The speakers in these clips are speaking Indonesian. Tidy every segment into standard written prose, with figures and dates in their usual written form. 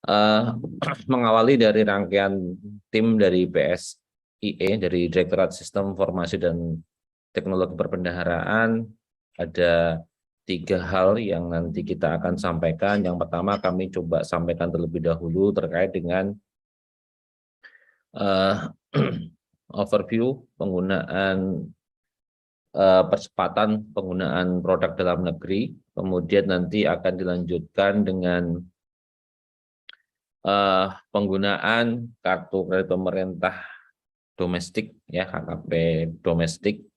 eh, mengawali dari rangkaian tim dari BSIE, dari Direktorat Sistem Informasi dan Teknologi Perbendaharaan, ada 3 hal yang nanti kita akan sampaikan. Yang pertama, kami coba sampaikan terlebih dahulu terkait dengan overview penggunaan percepatan penggunaan produk dalam negeri, kemudian nanti akan dilanjutkan dengan penggunaan kartu kredit pemerintah domestik, ya KKP domestik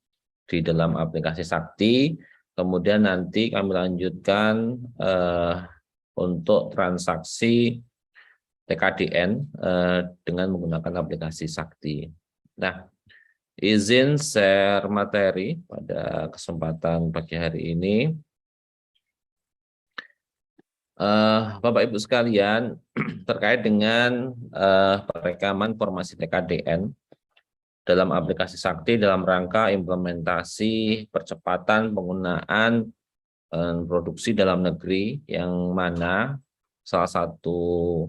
di dalam aplikasi Sakti. Kemudian nanti kami lanjutkan untuk transaksi TKDN dengan menggunakan aplikasi Sakti. Nah, izin share materi pada kesempatan pagi hari ini. Bapak Ibu sekalian, terkait dengan perekaman informasi TKDN dalam aplikasi Sakti dalam rangka implementasi percepatan penggunaan produksi dalam negeri, yang mana salah satu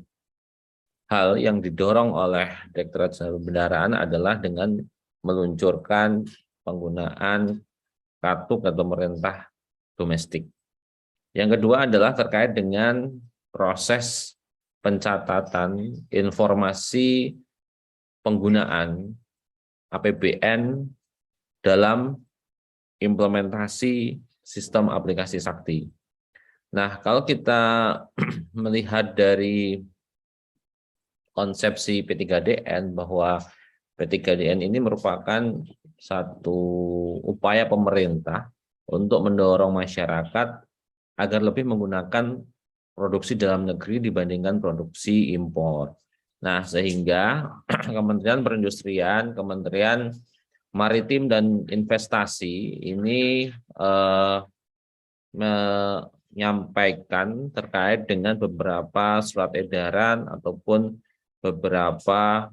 hal yang didorong oleh Direktorat Jenderal Perbendaharaan adalah dengan meluncurkan penggunaan kartu pemerintah domestik. Yang kedua adalah terkait dengan proses pencatatan informasi penggunaan APBN dalam implementasi sistem aplikasi Sakti. Nah, kalau kita melihat dari konsepsi P3DN bahwa P3DN ini merupakan satu upaya pemerintah untuk mendorong masyarakat agar lebih menggunakan produksi dalam negeri dibandingkan produksi impor. Nah, sehingga Kementerian Perindustrian, Kementerian Maritim dan Investasi ini menyampaikan terkait dengan beberapa surat edaran ataupun beberapa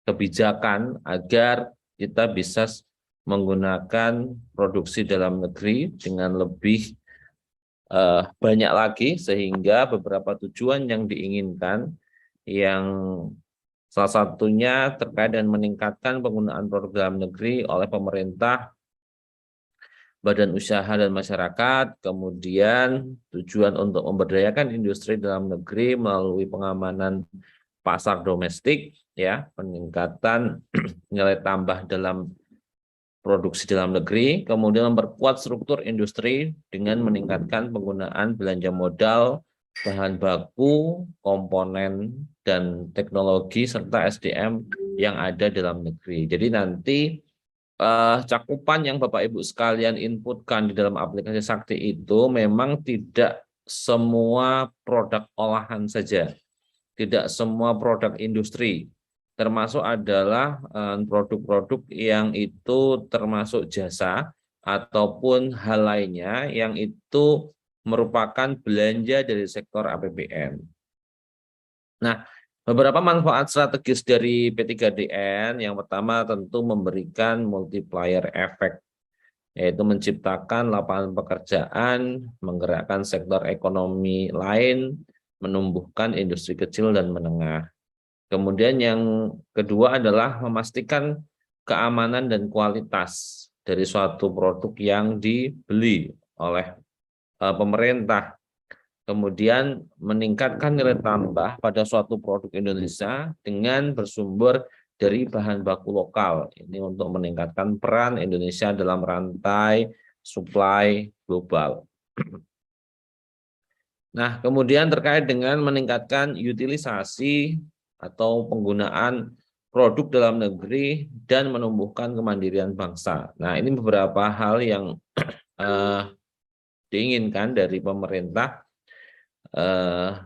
kebijakan agar kita bisa menggunakan produksi dalam negeri dengan lebih banyak lagi, sehingga beberapa tujuan yang diinginkan, yang salah satunya terkait dengan meningkatkan penggunaan produk dalam negeri oleh pemerintah, badan usaha dan masyarakat, kemudian tujuan untuk memberdayakan industri dalam negeri melalui pengamanan pasar domestik, ya, peningkatan nilai tambah dalam produksi dalam negeri, kemudian memperkuat struktur industri dengan meningkatkan penggunaan belanja modal, bahan baku, komponen, dan teknologi, serta SDM yang ada dalam negeri. Jadi nanti cakupan yang Bapak Ibu sekalian inputkan di dalam aplikasi Sakti itu memang tidak semua produk olahan saja, tidak semua produk industri, termasuk adalah produk-produk yang itu termasuk jasa ataupun hal lainnya yang itu merupakan belanja dari sektor APBN. Nah, beberapa manfaat strategis dari P3DN, yang pertama tentu memberikan multiplier effect, yaitu menciptakan lapangan pekerjaan, menggerakkan sektor ekonomi lain, menumbuhkan industri kecil dan menengah. Kemudian yang kedua adalah memastikan keamanan dan kualitas dari suatu produk yang dibeli oleh pemerintah. Kemudian meningkatkan nilai tambah pada suatu produk Indonesia dengan bersumber dari bahan baku lokal. Ini untuk meningkatkan peran Indonesia dalam rantai supply global. Nah, kemudian terkait dengan meningkatkan utilisasi atau penggunaan produk dalam negeri dan menumbuhkan kemandirian bangsa. Nah, ini beberapa hal yang diinginkan dari pemerintah,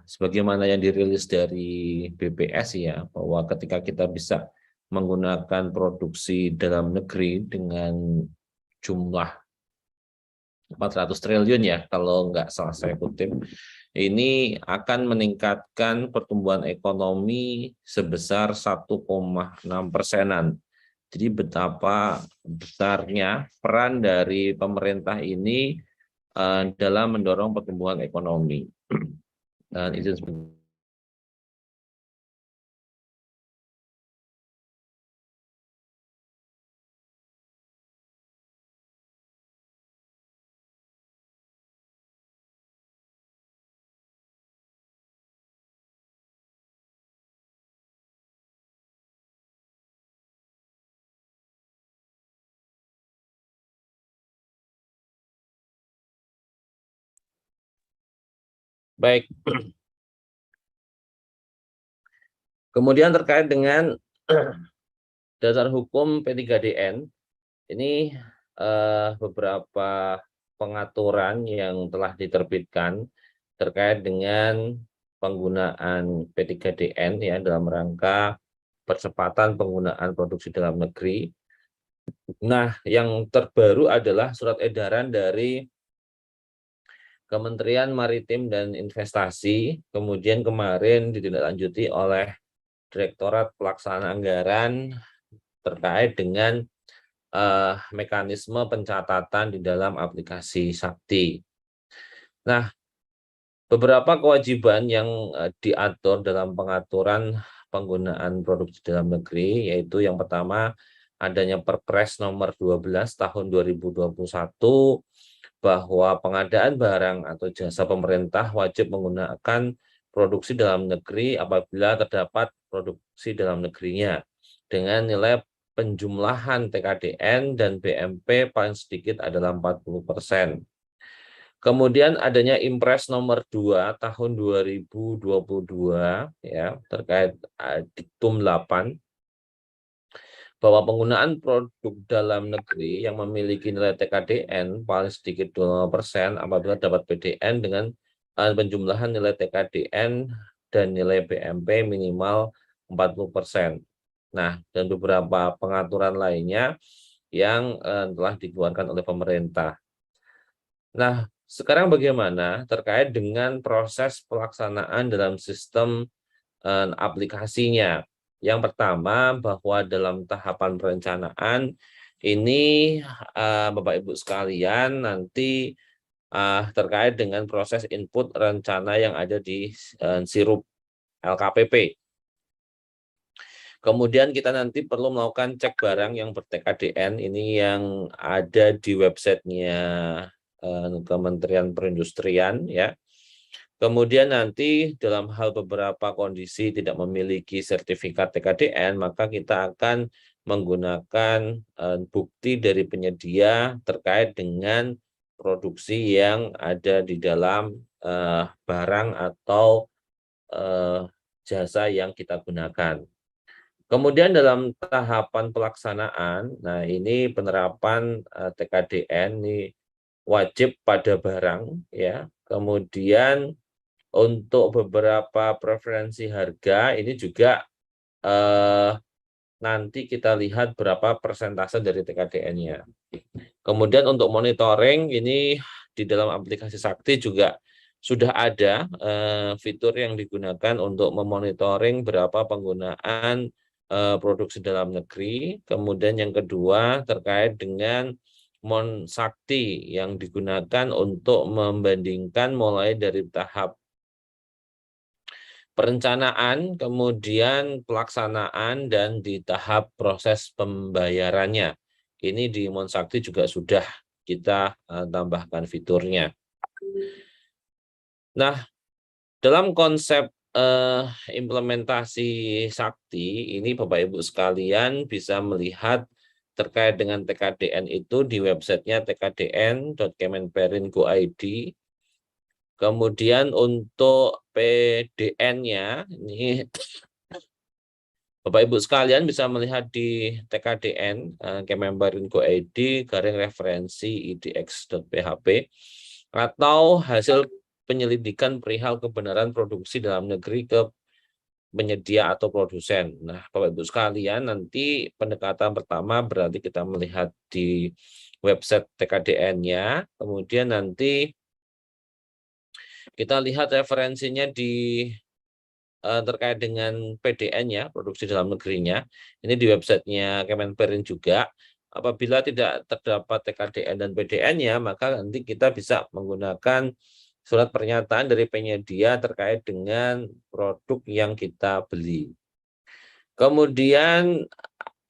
sebagaimana yang dirilis dari BPS, ya, bahwa ketika kita bisa menggunakan produksi dalam negeri dengan jumlah 400 triliun, ya, kalau nggak salah saya kutip, ini akan meningkatkan pertumbuhan ekonomi sebesar 1,6%. Jadi betapa besarnya peran dari pemerintah ini dalam mendorong pertumbuhan ekonomi. Dan izin sebentar. Baik. Kemudian terkait dengan dasar hukum P3DN, ini beberapa pengaturan yang telah diterbitkan terkait dengan penggunaan P3DN ya dalam rangka percepatan penggunaan produksi dalam negeri. Nah, yang terbaru adalah surat edaran dari Kementerian Maritim dan Investasi, kemudian kemarin ditindaklanjuti oleh Direktorat Pelaksanaan Anggaran terkait dengan mekanisme pencatatan di dalam aplikasi Sakti. Nah, beberapa kewajiban yang diatur dalam pengaturan penggunaan produksi dalam negeri, yaitu yang pertama adanya Perpres nomor 12 tahun 2021 bahwa pengadaan barang atau jasa pemerintah wajib menggunakan produksi dalam negeri apabila terdapat produksi dalam negerinya dengan nilai penjumlahan TKDN dan BMP paling sedikit adalah 40%. Kemudian adanya Impres nomor 2 tahun 2022 ya terkait Diktum 8 bahwa penggunaan produk dalam negeri yang memiliki nilai TKDN paling sedikit 2% apabila dapat PDN dengan penjumlahan nilai TKDN dan nilai BMP minimal 40%. Nah, dan beberapa pengaturan lainnya yang telah dikeluarkan oleh pemerintah. Nah, sekarang bagaimana terkait dengan proses pelaksanaan dalam sistem aplikasinya? Yang pertama, bahwa dalam tahapan perencanaan ini Bapak Ibu sekalian nanti terkait dengan proses input rencana yang ada di sirup LKPP. Kemudian kita nanti perlu melakukan cek barang yang ber-TKDN ini yang ada di websitenya Kementerian Perindustrian ya. Kemudian nanti dalam hal beberapa kondisi tidak memiliki sertifikat TKDN, maka kita akan menggunakan bukti dari penyedia terkait dengan produksi yang ada di dalam barang atau jasa yang kita gunakan. Kemudian dalam tahapan pelaksanaan, nah ini penerapan TKDN ini wajib pada barang ya. Kemudian untuk beberapa preferensi harga ini juga nanti kita lihat berapa persentase dari TKDN-nya. Kemudian untuk monitoring ini di dalam aplikasi Sakti juga sudah ada fitur yang digunakan untuk memonitoring berapa penggunaan produksi dalam negeri. Kemudian yang kedua terkait dengan Mon Sakti yang digunakan untuk membandingkan mulai dari tahap perencanaan, kemudian pelaksanaan, dan di tahap proses pembayarannya. Ini di Mon Sakti juga sudah kita tambahkan fiturnya. Nah, dalam konsep implementasi Sakti, ini Bapak Ibu sekalian bisa melihat terkait dengan TKDN itu di websitenya tkdn.kemenperin.go.id. Kemudian untuk PDN-nya, ini Bapak Ibu sekalian bisa melihat di TKDN, Kemenperin.go.id, garing referensi idx.php, atau hasil penyelidikan perihal kebenaran produksi dalam negeri ke penyedia atau produsen. Nah, Bapak Ibu sekalian, nanti pendekatan pertama berarti kita melihat di website TKDN-nya, kemudian nanti kita lihat referensinya di terkait dengan PDN ya, produksi dalam negerinya. Ini di websitenya Kemenperin juga. Apabila tidak terdapat TKDN dan PDN-nya, maka nanti kita bisa menggunakan surat pernyataan dari penyedia terkait dengan produk yang kita beli. Kemudian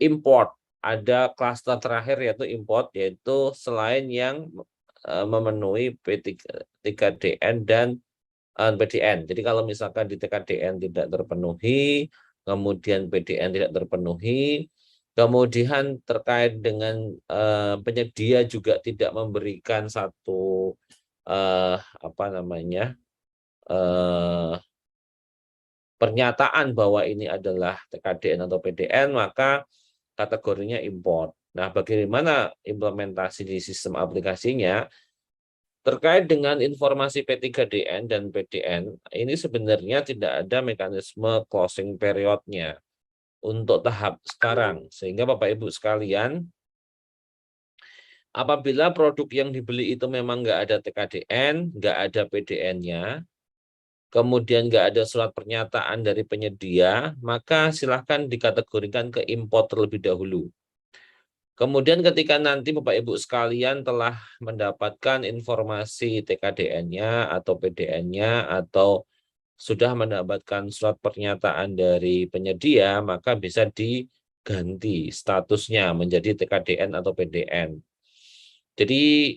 import, ada klaster terakhir yaitu import, yaitu selain yang memenuhi P3DN dan PDN. Jadi kalau misalkan di TKDN tidak terpenuhi, kemudian PDN tidak terpenuhi, kemudian terkait dengan penyedia juga tidak memberikan satu apa namanya pernyataan bahwa ini adalah TKDN atau PDN, maka kategorinya import. Nah, bagaimana implementasi di sistem aplikasinya? Terkait dengan informasi P3DN dan PDN, ini sebenarnya tidak ada mekanisme closing periodnya untuk tahap sekarang. Sehingga Bapak Ibu sekalian, apabila produk yang dibeli itu memang nggak ada TKDN, nggak ada PDN-nya, kemudian nggak ada surat pernyataan dari penyedia, maka silahkan dikategorikan ke import terlebih dahulu. Kemudian ketika nanti Bapak Ibu sekalian telah mendapatkan informasi TKDN-nya atau PDN-nya atau sudah mendapatkan surat pernyataan dari penyedia, maka bisa diganti statusnya menjadi TKDN atau PDN. Jadi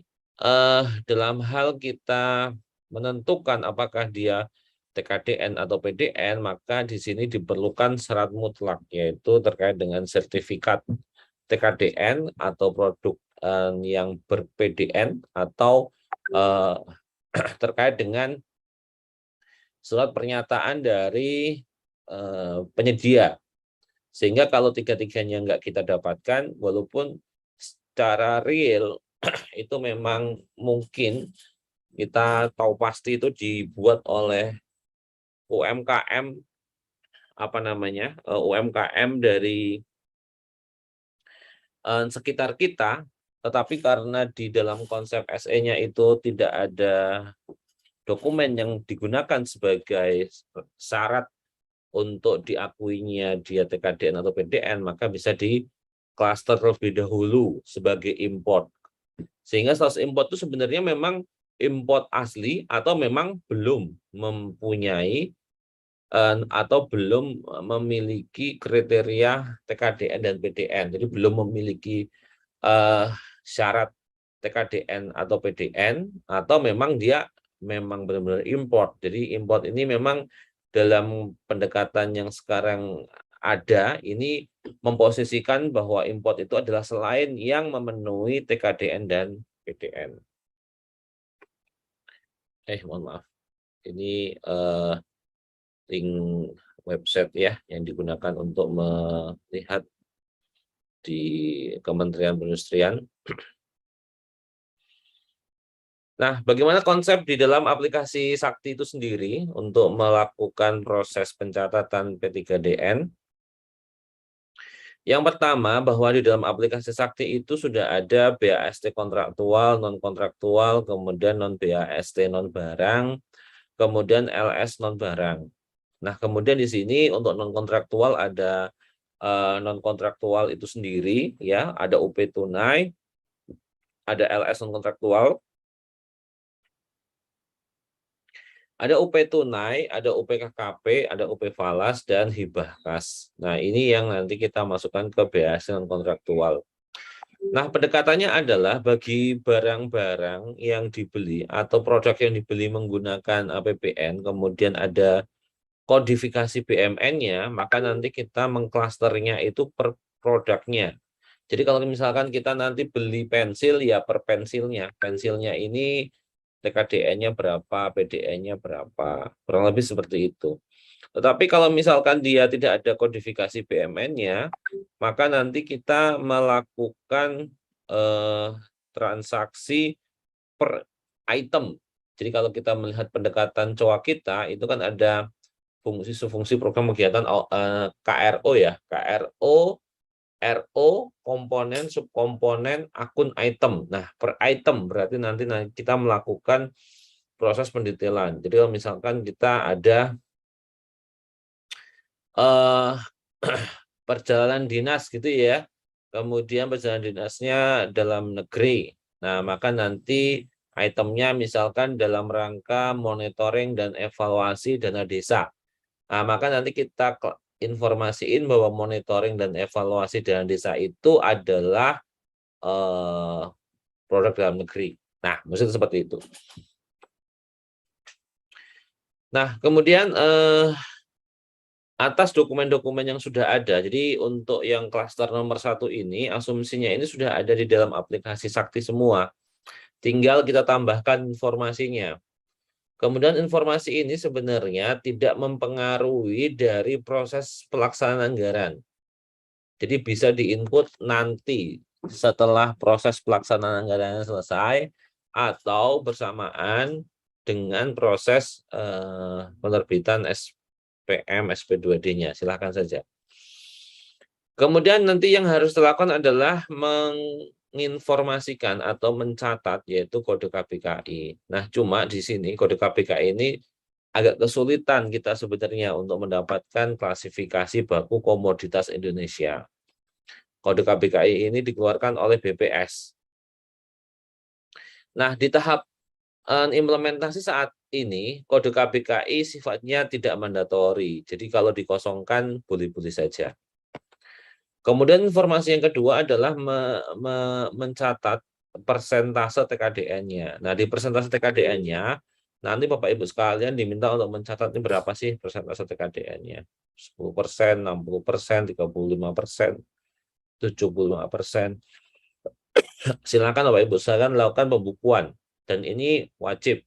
dalam hal kita menentukan apakah dia TKDN atau PDN, maka di sini diperlukan syarat mutlak, yaitu terkait dengan sertifikat TKDN atau produk yang ber-PDN atau terkait dengan surat pernyataan dari penyedia. Sehingga kalau tiga-tiganya nggak kita dapatkan, walaupun secara real itu memang mungkin kita tahu pasti itu dibuat oleh UMKM apa namanya UMKM dari sekitar kita, tetapi karena di dalam konsep SE-nya itu tidak ada dokumen yang digunakan sebagai syarat untuk diakuinya dia TKDN atau PDN, maka bisa di klaster terlebih dahulu sebagai import. Sehingga status import itu sebenarnya memang import asli atau memang belum mempunyai atau belum memiliki kriteria TKDN dan PDN. Jadi belum memiliki syarat TKDN atau PDN, atau memang dia memang benar-benar import. Jadi import ini memang dalam pendekatan yang sekarang ada, ini memposisikan bahwa import itu adalah selain yang memenuhi TKDN dan PDN. Mohon maaf. Ini link website ya yang digunakan untuk melihat di Kementerian Perindustrian. Nah, bagaimana konsep di dalam aplikasi Sakti itu sendiri untuk melakukan proses pencatatan P3DN? Yang pertama, bahwa di dalam aplikasi Sakti itu sudah ada BAST kontraktual, non-kontraktual, kemudian non-BAST non-barang, kemudian LS non-barang. Nah, kemudian di sini untuk non-kontraktual ada non-kontraktual itu sendiri, ya, ada UP tunai, ada LS non-kontraktual, ada UP tunai, ada UP KKP, ada UP falas, dan hibah kas. Nah, ini yang nanti kita masukkan ke BAST non-kontraktual. Nah, pendekatannya adalah bagi barang-barang yang dibeli atau produk yang dibeli menggunakan APBN, kemudian ada kodifikasi BMN-nya, maka nanti kita mengklasternya itu per produknya. Jadi kalau misalkan kita nanti beli pensil, ya per pensilnya. Pensilnya ini TKDN-nya berapa, PDN-nya berapa. Kurang lebih seperti itu. Tetapi kalau misalkan dia tidak ada kodifikasi BMN-nya, maka nanti kita melakukan transaksi per item. Jadi kalau kita melihat pendekatan COA kita, itu kan ada fungsi program kegiatan KRO ya, KRO, RO, komponen, subkomponen, akun item. Nah, per item berarti nanti kita melakukan proses pendetailan. Jadi kalau misalkan kita ada perjalanan dinas gitu ya, kemudian perjalanan dinasnya dalam negeri. Nah, maka nanti Itemnya misalkan dalam rangka monitoring dan evaluasi dana desa. Nah, maka nanti kita informasiin bahwa monitoring dan evaluasi dana desa itu adalah produk dalam negeri. Nah, maksudnya seperti itu. Nah, kemudian atas dokumen-dokumen yang sudah ada, jadi untuk yang klaster nomor 1 ini, asumsinya ini sudah ada di dalam aplikasi Sakti semua. Tinggal kita tambahkan informasinya. Kemudian informasi ini sebenarnya tidak mempengaruhi dari proses pelaksanaan anggaran. Jadi bisa diinput nanti setelah proses pelaksanaan anggaran selesai atau bersamaan dengan proses penerbitan SPM SP2D-nya. Silakan saja. Kemudian nanti yang harus dilakukan adalah menginformasikan atau mencatat yaitu kode KPKI. Nah, cuma di sini kode KPKI ini agak kesulitan kita sebenarnya untuk mendapatkan klasifikasi baku komoditas Indonesia. Kode KPKI ini dikeluarkan oleh BPS. Nah, di tahap implementasi saat ini, kode KPKI sifatnya tidak mandatori. Jadi kalau dikosongkan, boleh-boleh saja. Kemudian informasi yang kedua adalah mencatat persentase TKDN-nya. Nah, di persentase TKDN-nya, nanti Bapak Ibu sekalian diminta untuk mencatat ini berapa sih persentase TKDN-nya. 10%, 60%, 35%, 75%. Silakan Bapak Ibu sekalian lakukan pembukuan. Dan ini wajib.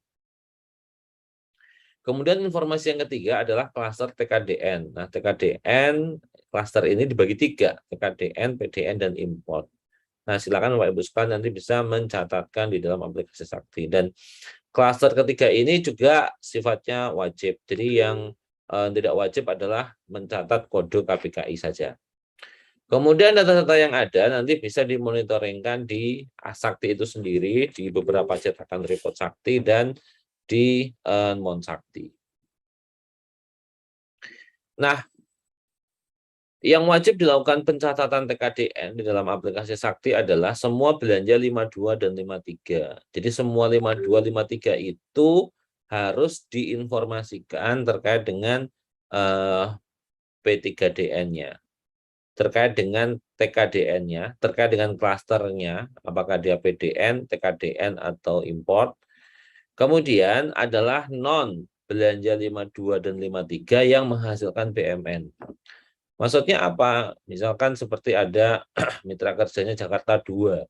Kemudian informasi yang ketiga adalah klaster TKDN. Nah, TKDN klaster ini dibagi 3, TKDN, PDN, dan import. Nah, silakan Bapak Ibu sekalian nanti bisa mencatatkan di dalam aplikasi Sakti. Dan klaster ketiga ini juga sifatnya wajib. Jadi yang tidak wajib adalah mencatat kode KPKI saja. Kemudian data-data yang ada nanti bisa dimonitoringkan di Sakti itu sendiri, di beberapa cetakan report Sakti, dan di non-Sakti. Nah, yang wajib dilakukan pencatatan TKDN di dalam aplikasi Sakti adalah semua belanja 52 dan 53. Jadi semua 52, 53 itu harus diinformasikan terkait dengan P3DN-nya. Terkait dengan TKDN-nya, terkait dengan klasternya, apakah dia PDN, TKDN, atau import. Kemudian adalah non belanja 52 dan 53 yang menghasilkan BMN. Maksudnya apa? Misalkan seperti ada mitra kerjanya Jakarta 2,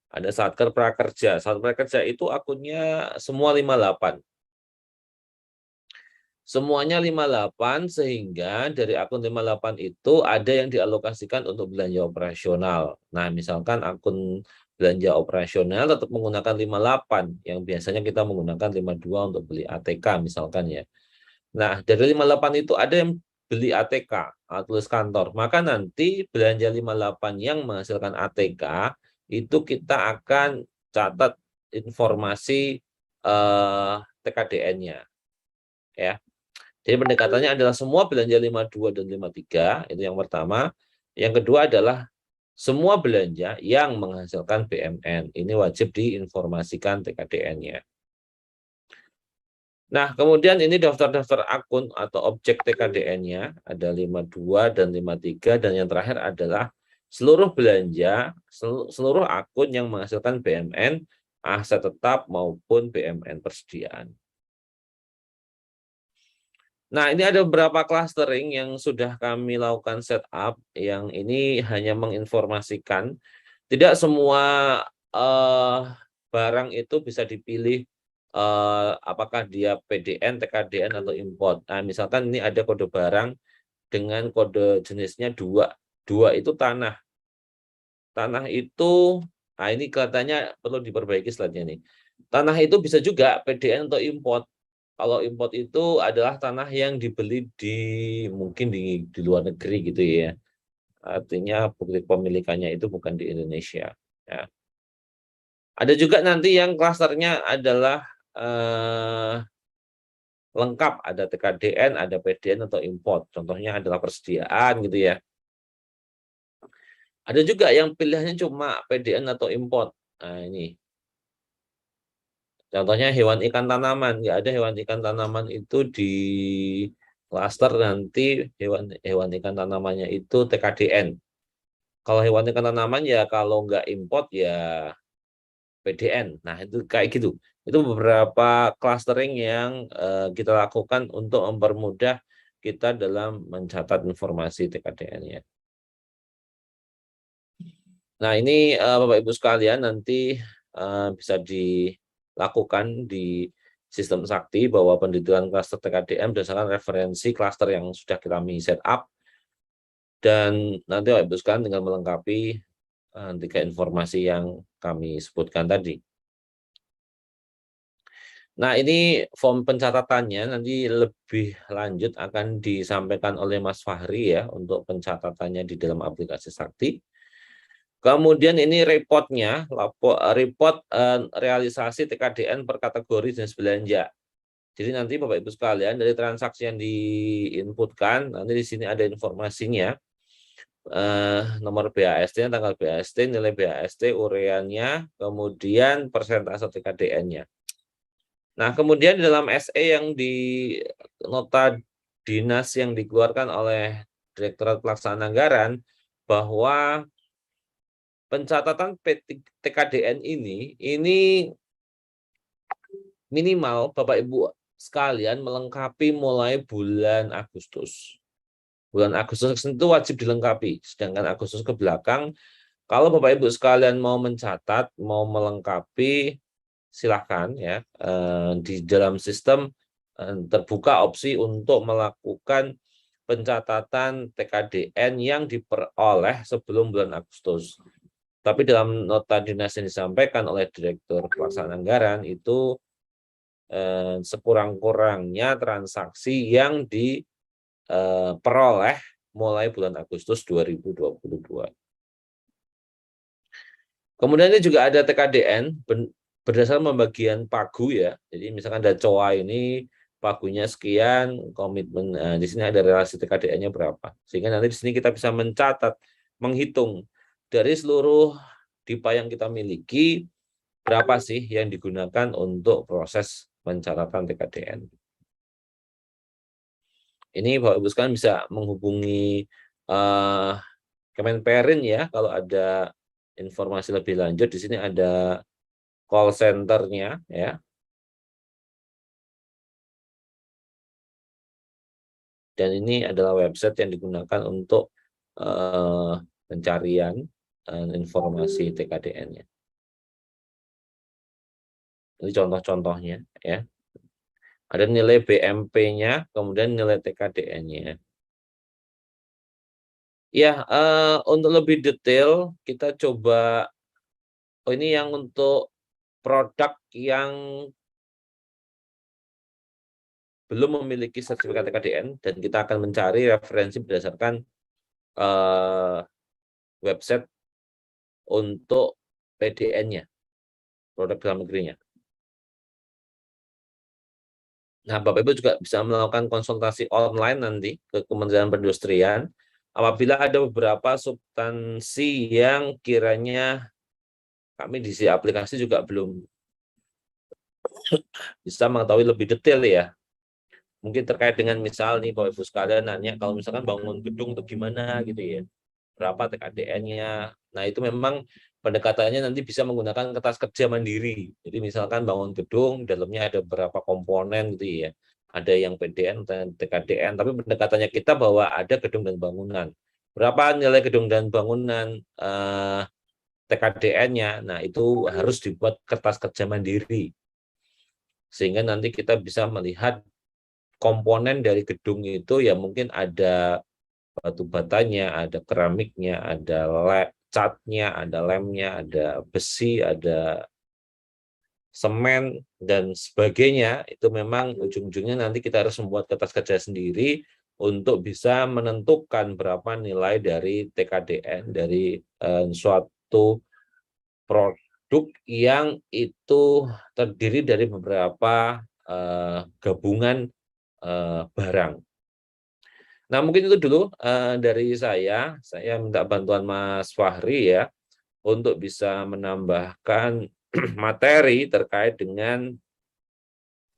ada Satker Prakerja. Satker Prakerja itu akunnya semua 58. Semuanya 58 sehingga dari akun 58 itu ada yang dialokasikan untuk belanja operasional. Nah, misalkan akun belanja operasional tetap menggunakan 58 yang biasanya kita menggunakan 52 untuk beli ATK misalkan ya. Nah, dari 58 itu ada yang beli ATK, tulis kantor. Maka nanti belanja 58 yang menghasilkan ATK itu kita akan catat informasi TKDN-nya ya. Jadi pendekatannya adalah semua belanja 52 dan 53, itu yang pertama. Yang kedua adalah semua belanja yang menghasilkan BMN. Ini wajib diinformasikan TKDN-nya. Nah, kemudian ini daftar-daftar akun atau objek TKDN-nya, ada 52 dan 53, dan yang terakhir adalah seluruh belanja, seluruh akun yang menghasilkan BMN, aset tetap maupun BMN persediaan. Nah, ini ada beberapa clustering yang sudah kami lakukan setup, yang ini hanya menginformasikan. Tidak semua barang itu bisa dipilih apakah dia PDN, TKDN, atau import. Nah, misalkan ini ada kode barang dengan kode jenisnya 2. 2 itu tanah. Tanah itu, nah ini kelihatannya perlu diperbaiki slide-nya nih. Tanah itu bisa juga PDN atau import. Kalau import itu adalah tanah yang dibeli mungkin di luar negeri gitu ya. Artinya bukti pemilikannya itu bukan di Indonesia. Ya. Ada juga nanti yang klasternya adalah lengkap, ada TKDN, ada PDN atau import. Contohnya adalah persediaan gitu ya. Ada juga yang pilihannya cuma PDN atau import. Nah ini. Contohnya hewan ikan tanaman, nggak ada hewan ikan tanaman itu di klaster nanti hewan ikan tanamannya itu TKDN. Kalau hewan ikan tanaman ya kalau nggak import ya PDN. Nah itu kayak gitu. Itu beberapa clustering yang kita lakukan untuk mempermudah kita dalam mencatat informasi TKDN-nya. Nah ini Bapak Ibu sekalian nanti bisa dilakukan di sistem Sakti bahwa pendidikan klaster TKDN berdasarkan referensi klaster yang sudah kami set up, dan nanti Bapak Ibu sekalian tinggal melengkapi tiga informasi yang kami sebutkan tadi. Nah ini form pencatatannya nanti lebih lanjut akan disampaikan oleh Mas Fahri ya untuk pencatatannya di dalam aplikasi Sakti. Kemudian ini reportnya, report realisasi TKDN per kategori jenis belanja. Jadi nanti Bapak Ibu sekalian dari transaksi yang diinputkan, nanti di sini ada informasinya, nomor BAST, tanggal BAST, nilai BAST, ureannya, kemudian persentase TKDN-nya. Nah kemudian di dalam SE yang di nota dinas yang dikeluarkan oleh Direktorat Pelaksanaan Anggaran bahwa pencatatan TKDN ini minimal Bapak Ibu sekalian melengkapi mulai bulan Agustus. Bulan Agustus itu wajib dilengkapi, sedangkan Agustus ke belakang, kalau Bapak Ibu sekalian mau mencatat, mau melengkapi, silahkan ya. Di dalam sistem terbuka opsi untuk melakukan pencatatan TKDN yang diperoleh sebelum bulan Agustus. Tapi dalam nota dinas yang disampaikan oleh Direktur Pelaksanaan Anggaran itu sekurang-kurangnya transaksi yang diperoleh mulai bulan Agustus 2022. Kemudian ini juga ada TKDN berdasarkan pembagian pagu ya. Jadi misalkan ada COA ini pagunya sekian, komitmen di sini ada relasi TKDN-nya berapa. Sehingga nanti di sini kita bisa mencatat, menghitung dari seluruh DIPA yang kita miliki berapa sih yang digunakan untuk proses pencatatan TKDN. Ini Bapak Ibu sekalian bisa menghubungi Kemenperin ya kalau ada informasi lebih lanjut. Di sini ada call center-nya ya. Dan ini adalah website yang digunakan untuk pencarian informasi TKDN-nya. Ini contoh-contohnya ya. Ada nilai BMP-nya, kemudian nilai TKDN-nya. Ya, untuk lebih detail kita coba, ini yang untuk produk yang belum memiliki sertifikat TKDN, dan kita akan mencari referensi berdasarkan website untuk PDN-nya, produk dalam negerinya. Nah, Bapak Ibu juga bisa melakukan konsultasi online nanti ke Kementerian Perindustrian apabila ada beberapa substansi yang kiranya kami di aplikasi juga belum bisa mengetahui lebih detail ya. Mungkin terkait dengan misal nih Bapak Ibu sekalian nanya kalau misalkan bangun gedung itu gimana gitu ya. Berapa TKDN-nya. Nah, itu memang pendekatannya nanti bisa menggunakan kertas kerja mandiri. Jadi misalkan bangun gedung, dalamnya ada beberapa komponen gitu ya. Ada yang PDN dan TKDN, tapi pendekatannya kita bahwa ada gedung dan bangunan. Berapa nilai gedung dan bangunan TKDN-nya? Nah, itu harus dibuat kertas kerja mandiri. Sehingga nanti kita bisa melihat komponen dari gedung itu ya mungkin ada batu batanya, ada keramiknya, ada catnya, ada lemnya, ada besi, ada semen, dan sebagainya. Itu memang ujung-ujungnya nanti kita harus membuat kertas kerja sendiri untuk bisa menentukan berapa nilai dari TKDN, dari suatu produk yang itu terdiri dari beberapa gabungan barang. Nah, mungkin itu dulu dari saya. Saya minta bantuan Mas Fahri ya, untuk bisa menambahkan materi terkait dengan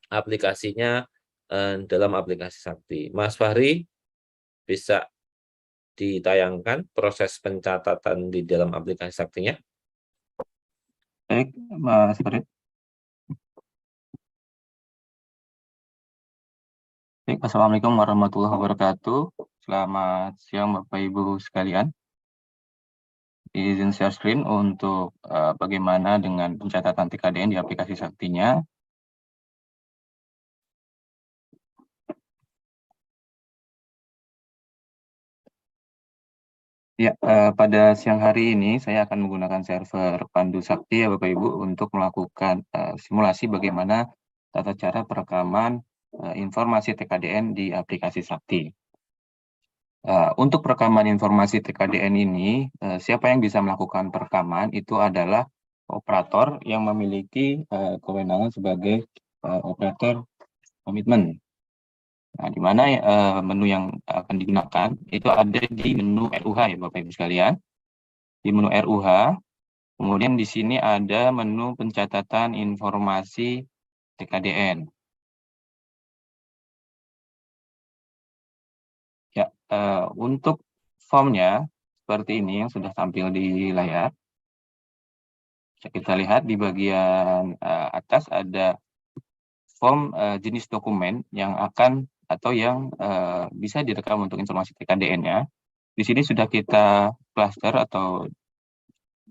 aplikasinya dalam aplikasi Sakti. Mas Fahri, bisa ditayangkan proses pencatatan di dalam aplikasi Saktinya? Baik, Mas Farid. Baik, Assalamualaikum warahmatullahi wabarakatuh. Selamat siang Bapak Ibu sekalian. Izin share screen untuk bagaimana dengan pencatatan TKDN di aplikasi Saktinya. Ya, pada siang hari ini saya akan menggunakan server Pandu Sakti ya Bapak Ibu untuk melakukan simulasi bagaimana tata cara perekaman informasi TKDN di aplikasi Sakti. Untuk perekaman informasi TKDN ini, siapa yang bisa melakukan perekaman itu adalah operator yang memiliki kewenangan sebagai operator komitmen. Nah, di mana menu yang akan digunakan itu ada di menu RUH ya Bapak Ibu sekalian. Di menu RUH, kemudian di sini ada menu pencatatan informasi TKDN. Ya, untuk formnya seperti ini yang sudah tampil di layar. Kita lihat di bagian atas ada form jenis dokumen yang akan atau yang bisa direkam untuk informasi TKDN-nya. Di sini sudah kita cluster atau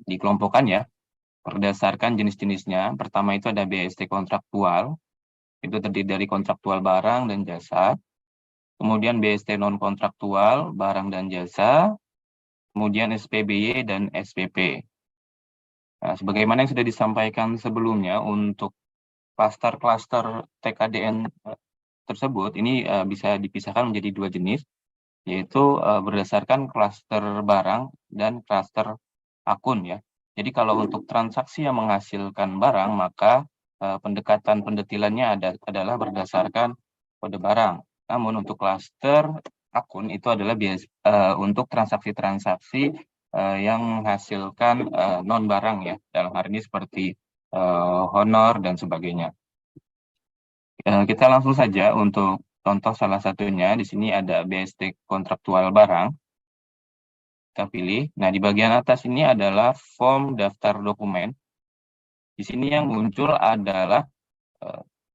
dikelompokkan ya, berdasarkan jenis-jenisnya. Pertama itu ada BST kontraktual, itu terdiri dari kontraktual barang dan jasa. Kemudian BST non-kontraktual, barang dan jasa. Kemudian SPBY dan SPP. Nah, sebagaimana yang sudah disampaikan sebelumnya, untuk klaster-klaster TKDN tersebut ini bisa dipisahkan menjadi dua jenis, yaitu berdasarkan klaster barang dan klaster akun ya. Jadi kalau untuk transaksi yang menghasilkan barang, maka pendekatan pendetilannya adalah berdasarkan kode barang. Namun untuk klaster akun itu adalah untuk transaksi-transaksi yang menghasilkan non barang ya. Dalam hal ini seperti honor dan sebagainya. Kita langsung saja untuk contoh salah satunya. Di sini ada BST kontraktual barang. Kita pilih. Nah, di bagian atas ini adalah form daftar dokumen. Di sini yang muncul adalah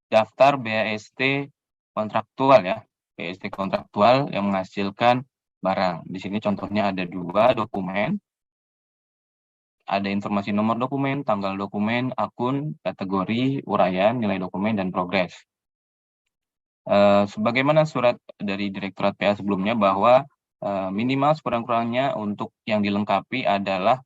daftar BAST kontraktual ya. BAST kontraktual yang menghasilkan barang. Di sini contohnya ada dua dokumen. Ada informasi nomor dokumen, tanggal dokumen, akun, kategori, uraian, nilai dokumen, dan progres. Sebagaimana surat dari Direktorat PA sebelumnya bahwa minimal sekurang-kurangnya untuk yang dilengkapi adalah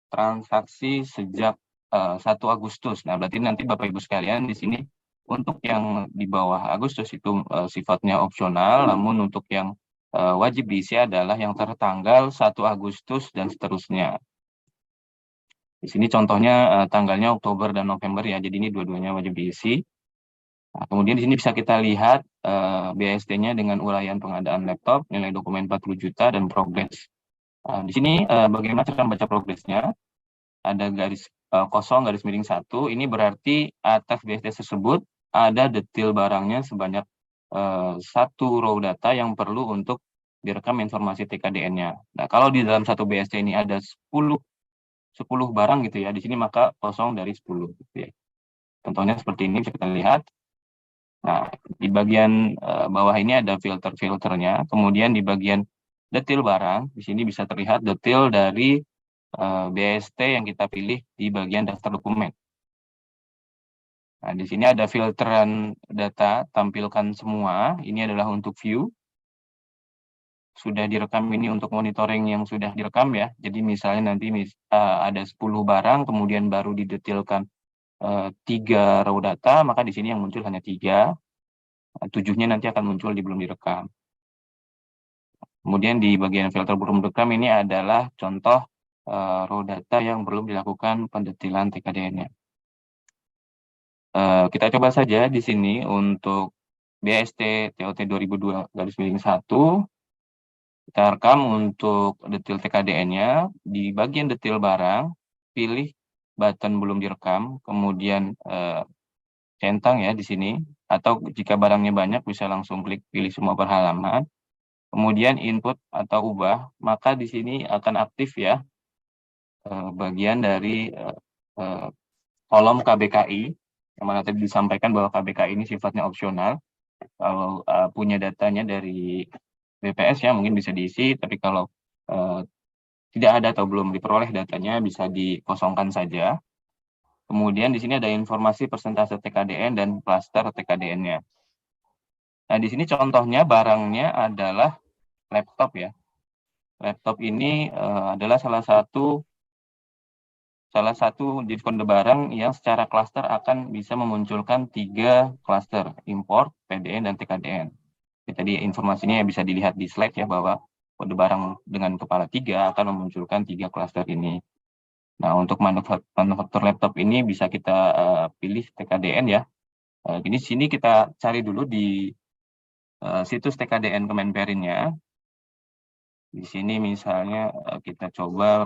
transaksi sejak 1 Agustus. Nah, berarti nanti Bapak Ibu sekalian di sini untuk yang di bawah Agustus itu sifatnya opsional, namun untuk yang wajib diisi adalah yang tertanggal 1 Agustus dan seterusnya. Di sini contohnya tanggalnya Oktober dan November ya, jadi ini dua-duanya wajib diisi. Nah, kemudian di sini bisa kita lihat BST-nya dengan uraian pengadaan laptop, nilai dokumen 40 juta, dan progres. Di sini bagaimana cara membaca progresnya? Ada garis kosong, garis miring 1, ini berarti atas BST tersebut ada detail barangnya sebanyak 1 row data yang perlu untuk direkam informasi TKDN-nya. Nah, kalau di dalam satu BST ini ada 10 barang gitu ya, di sini maka kosong dari 10 gitu ya. Contohnya seperti ini bisa kita lihat. Nah, di bagian bawah ini ada filter-filternya. Kemudian di bagian detail barang, di sini bisa terlihat detail dari BST yang kita pilih di bagian daftar dokumen. Nah, di sini ada filteran data, tampilkan semua. Ini adalah untuk view. Sudah direkam ini untuk monitoring yang sudah direkam ya. Jadi misalnya nanti ada 10 barang, kemudian baru didetailkan 3 row data, maka di sini yang muncul hanya 3. 7-nya nanti akan muncul di belum direkam. Kemudian di bagian filter belum direkam ini adalah contoh raw data yang belum dilakukan pendetilan TKDN-nya. Kita coba saja di sini untuk BST TOT 2002-1, kita rekam untuk detail TKDN-nya. Di bagian detail barang, pilih button belum direkam, kemudian centang ya di sini, atau jika barangnya banyak bisa langsung klik pilih semua per halaman, kemudian input atau ubah, maka di sini akan aktif ya bagian dari kolom KBKI, yang mana tadi disampaikan bahwa KBKI ini sifatnya opsional. Kalau punya datanya dari BPS ya mungkin bisa diisi, tapi kalau tidak ada atau belum diperoleh datanya bisa dikosongkan saja. Kemudian di sini ada informasi persentase TKDN dan klaster TKDN-nya. Nah, di sini contohnya barangnya adalah laptop ya. Laptop ini adalah salah satu jenis kode barang yang secara klaster akan bisa memunculkan 3 klaster, import, PDN, dan TKDN. Tadi informasinya bisa dilihat di slide ya, bahwa kode barang dengan kepala 3 akan memunculkan 3 klaster ini. Nah, untuk manufaktur laptop ini bisa kita pilih TKDN ya. Di sini kita cari dulu di situs TKDN Kemenperin-nya. Di sini misalnya kita coba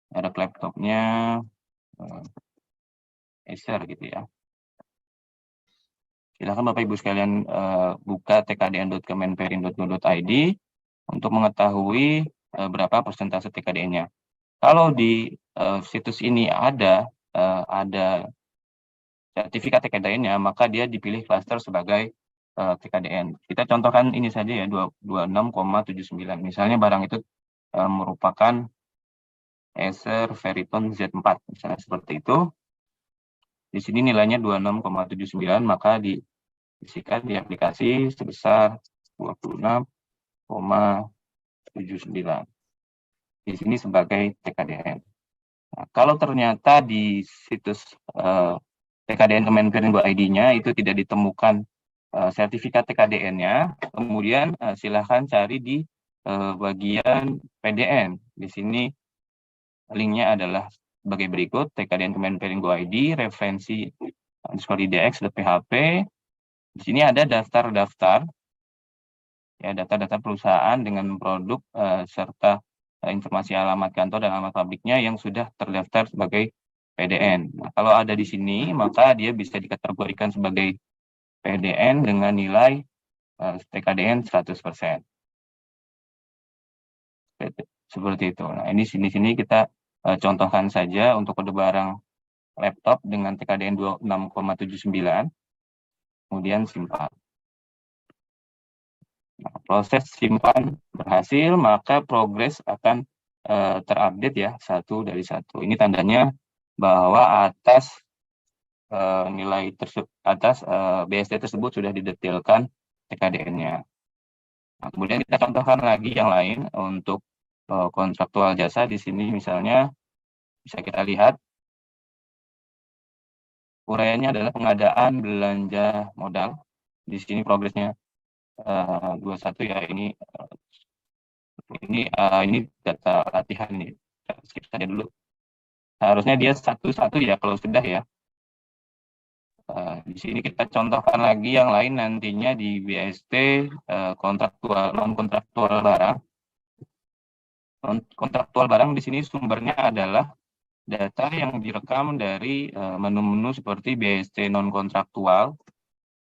ada laptopnya Acer gitu ya. Silakan Bapak Ibu sekalian buka tkdn.kemenperin.go.id untuk mengetahui berapa persentase TKDN-nya. Kalau di situs ini ada sertifikat TKDN-nya, maka dia dipilih klaster sebagai TKDN. Kita contohkan ini saja ya, 26,79. Misalnya barang itu merupakan Acer Veriton Z4, misalnya seperti itu. Di sini nilainya 26,79, maka diisikan di aplikasi sebesar 26,79. Di sini sebagai TKDN. Nah, kalau ternyata di situs TKDN Kemenperin.id-nya itu tidak ditemukan sertifikat TKDN-nya, kemudian silahkan cari di bagian PDN. Di sini linknya adalah sebagai berikut: TKDN Kemenperin.id, referensi _idx.php. Di sini ada daftar-daftar ya, data-data perusahaan dengan produk serta informasi alamat kantor dan alamat pabriknya yang sudah terdaftar sebagai PDN. Nah, kalau ada di sini, maka dia bisa dikategorikan sebagai PDN dengan nilai TKDN 100%. Seperti itu. Nah, ini sini kita contohkan saja untuk kode barang laptop dengan TKDN 26,79, kemudian simpan. Nah, proses simpan berhasil, maka progres akan terupdate ya, 1 dari 1. Ini tandanya bahwa atas nilai atas BSD tersebut sudah didetailkan TKDN-nya. Nah, kemudian kita contohkan lagi yang lain untuk kontraktual jasa. Di sini misalnya bisa kita lihat uraiannya adalah pengadaan belanja modal. Di sini progresnya 21 ya, ini data latihan nih. Skip saja dulu. Harusnya dia 1-1 ya kalau sudah ya. Di sini kita contohkan lagi yang lain nantinya di BST kontraktual, non kontraktual barang. Non kontraktual barang di sini sumbernya adalah data yang direkam dari menu-menu seperti BST non kontraktual,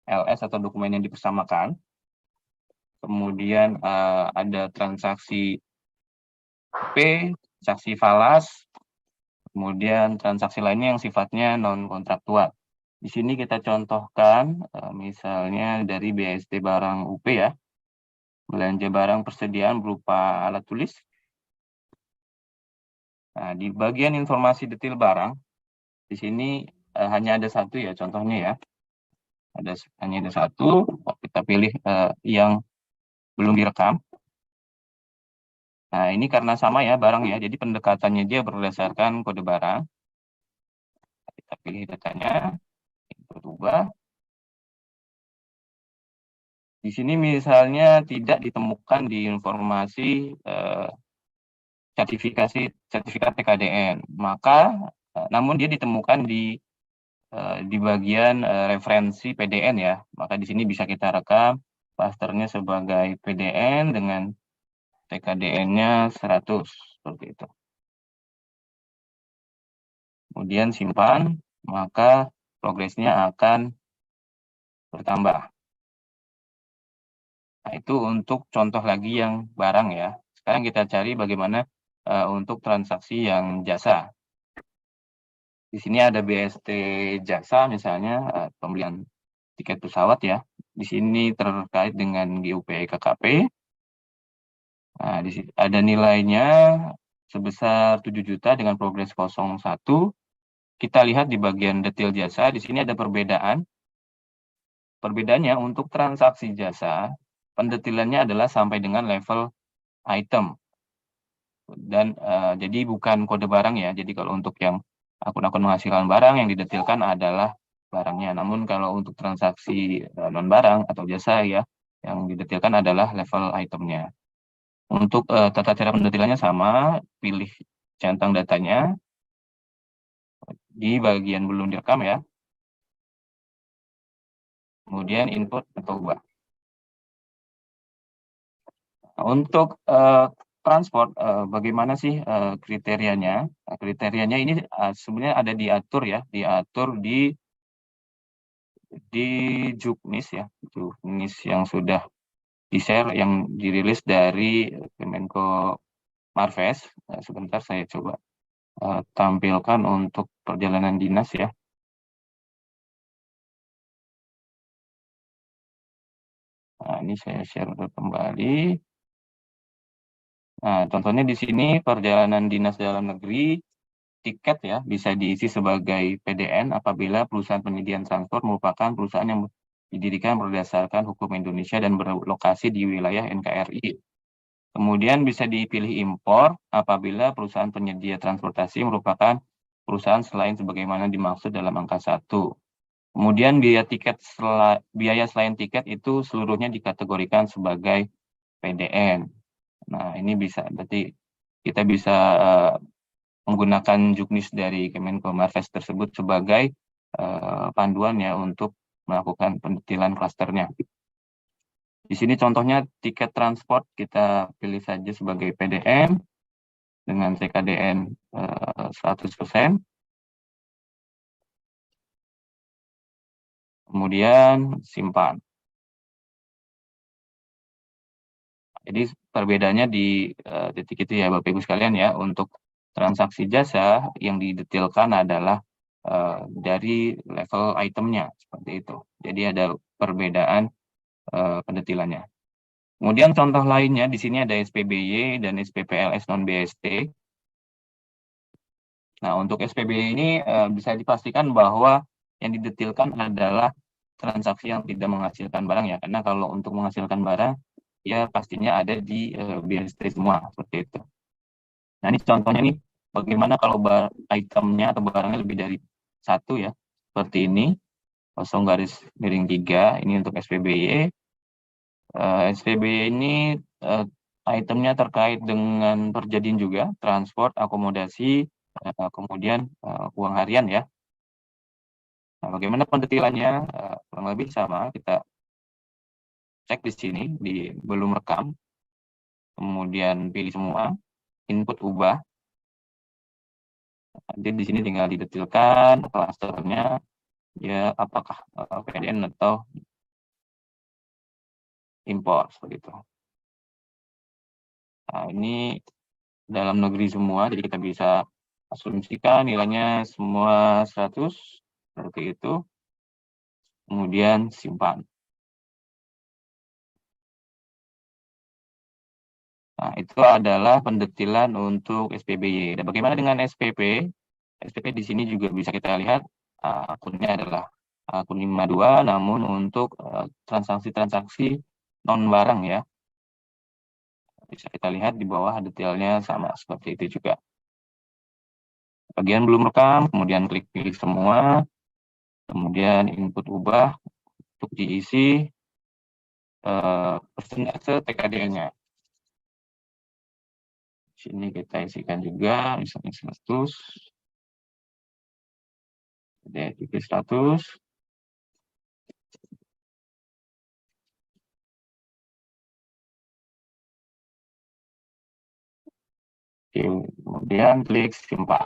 LS atau dokumen yang dipersamakan. Kemudian ada transaksi P, transaksi falas, kemudian transaksi lainnya yang sifatnya non kontraktual. Di sini kita contohkan misalnya dari BST barang UP ya, belanja barang persediaan berupa alat tulis. Nah, di bagian informasi detail barang, di sini hanya ada 1 ya contohnya ya. Hanya ada 1, kita pilih yang belum direkam. Nah, ini karena sama ya barang ya, jadi pendekatannya dia berdasarkan kode barang. Kita pilih datanya, input ubah. Di sini misalnya tidak ditemukan di informasi sertifikat TKDN, maka namun dia ditemukan di bagian referensi PDN ya, maka di sini bisa kita rekam klasternya sebagai PDN dengan TKDN-nya 100 seperti itu. kemudian simpan, maka progresnya akan bertambah. Nah, itu untuk contoh lagi yang barang ya. Sekarang kita cari bagaimana untuk transaksi yang jasa. Di sini ada BST jasa misalnya pembelian tiket pesawat ya. Di sini terkait dengan GUP KKP. Nah, di sini ada nilainya sebesar 7 juta dengan progres 01. Kita lihat di bagian detail jasa, di sini ada perbedaan. Perbedaannya untuk transaksi jasa, pendetilannya adalah sampai dengan level item. Dan jadi bukan kode barang ya. Jadi kalau untuk yang akun-akun menghasilkan barang yang didetilkan adalah barangnya. Namun kalau untuk transaksi non barang atau jasa ya, yang didetilkan adalah level itemnya. Untuk tata cara pendetilannya sama, pilih centang datanya di bagian belum direkam ya. Kemudian input atau ubah. Nah, untuk transport, bagaimana sih kriterianya? Nah, kriterianya ini sebenarnya ada diatur ya, diatur di Juknis ya, Juknis yang sudah di-share, yang dirilis dari Kemenko Marves. Sebentar saya coba tampilkan untuk perjalanan dinas ya. Nah, ini saya share kembali. Nah, contohnya di sini perjalanan dinas dalam negeri, tiket ya bisa diisi sebagai PDN apabila perusahaan penyediaan transport merupakan perusahaan yang didirikan berdasarkan hukum Indonesia dan berlokasi di wilayah NKRI. Kemudian bisa dipilih impor apabila perusahaan penyedia transportasi merupakan perusahaan selain sebagaimana dimaksud dalam angka 1. Kemudian biaya selain tiket itu seluruhnya dikategorikan sebagai PDN. Nah, ini bisa, berarti kita bisa menggunakan juknis dari Kemenko Marves tersebut sebagai panduan ya untuk melakukan pendetilan klasternya. Di sini contohnya tiket transport kita pilih saja sebagai PDN dengan TKDN 100%. Kemudian simpan. Jadi perbedaannya di titik itu ya Bapak Ibu sekalian ya. Untuk transaksi jasa yang didetilkan adalah dari level itemnya seperti itu. Jadi ada perbedaan pendetilannya. Kemudian contoh lainnya di sini ada SPBY dan SPPLS non BST. Nah, untuk SPBY ini bisa dipastikan bahwa yang didetilkan adalah transaksi yang tidak menghasilkan barang ya. Karena kalau untuk menghasilkan barang ya pastinya ada di BST semua seperti itu. Nah, ini contohnya nih bagaimana kalau itemnya atau barangnya lebih dari satu ya. Seperti ini, 0 garis miring 3, ini untuk SPBY. SPBY ini itemnya terkait dengan perjadian juga, transport, akomodasi, kemudian uang harian ya. Nah, bagaimana pendetilannya? Kurang lebih sama, kita cek di sini, di belum rekam, kemudian pilih semua, input ubah. Nanti di sini tinggal didetilkan klasternya, ya apakah PDN atau impor seperti itu. Nah, ini dalam negeri semua, jadi kita bisa asumsikan nilainya semua 100, seperti itu. Kemudian simpan. Nah, itu adalah pendetilan untuk SPBY. Dan bagaimana dengan SPP? SPP di sini juga bisa kita lihat akunnya adalah akun 52, namun untuk transaksi-transaksi non barang ya. Bisa kita lihat di bawah detailnya sama seperti itu juga. Bagian belum rekam, kemudian klik pilih semua, kemudian input ubah untuk diisi persentase TKDN-nya. Sini kita isikan juga, misalnya 100, jadi 100. Kemudian klik simpan.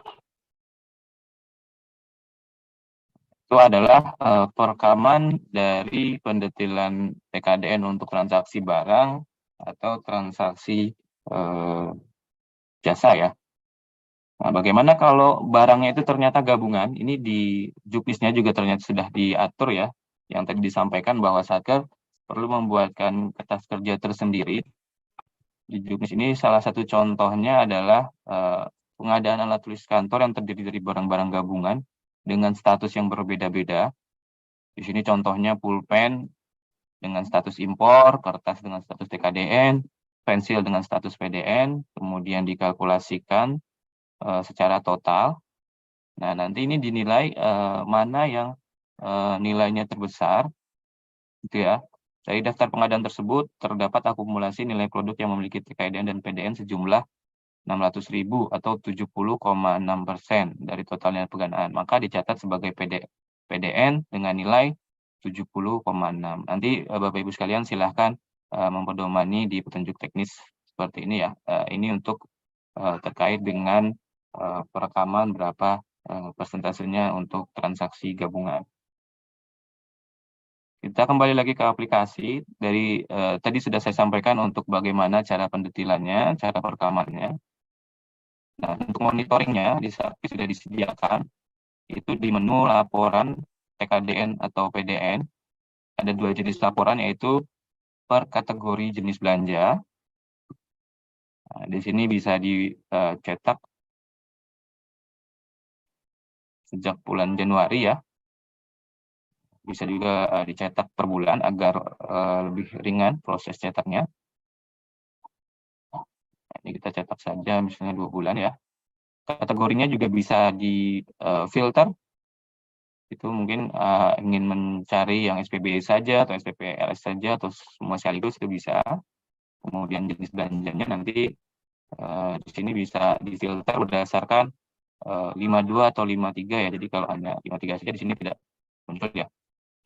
itu adalah perekaman dari pendetilan TKDN untuk transaksi barang atau transaksi jasa ya. Nah, bagaimana kalau barangnya itu ternyata gabungan? Ini di juknisnya juga ternyata sudah diatur ya, yang tadi disampaikan bahwa Satker perlu membuatkan kertas kerja tersendiri. Di juknis ini salah satu contohnya adalah pengadaan alat tulis kantor yang terdiri dari barang-barang gabungan dengan status yang berbeda-beda. Di sini contohnya pulpen dengan status impor, kertas dengan status TKDN, pensil dengan status PDN, kemudian dikalkulasikan secara total. Nah, nanti ini dinilai mana yang nilainya terbesar, gitu ya. Dari daftar pengadaan tersebut terdapat akumulasi nilai produk yang memiliki TKDN dan PDN sejumlah 600.000 atau 70,6% dari total nilai pengadaan. Maka dicatat sebagai PDN dengan nilai 70,6. Nanti Bapak Ibu sekalian silahkan mempedomani di petunjuk teknis seperti ini ya. Ini untuk terkait dengan perekaman berapa persentasenya untuk transaksi gabungan. Kita kembali lagi ke aplikasi. Dari tadi sudah saya sampaikan untuk bagaimana cara pendetilannya, cara perekamannya. Nah, untuk monitoringnya di Sakti sudah disediakan. Itu di menu laporan TKDN atau PDN. Ada 2 jenis laporan, yaitu per kategori jenis belanja. Nah, di sini bisa dicetak sejak bulan Januari ya. Bisa juga dicetak per bulan agar lebih ringan proses cetaknya. Nah, ini kita cetak saja misalnya 2 bulan ya. Kategorinya juga bisa di filter. Itu mungkin ingin mencari yang SPB saja atau SPP LS saja atau semua sekaligus itu bisa. Kemudian jenis belanjanya nanti di sini bisa difilter berdasarkan 52 atau 53 ya. Jadi kalau hanya 53 saja di sini tidak muncul ya.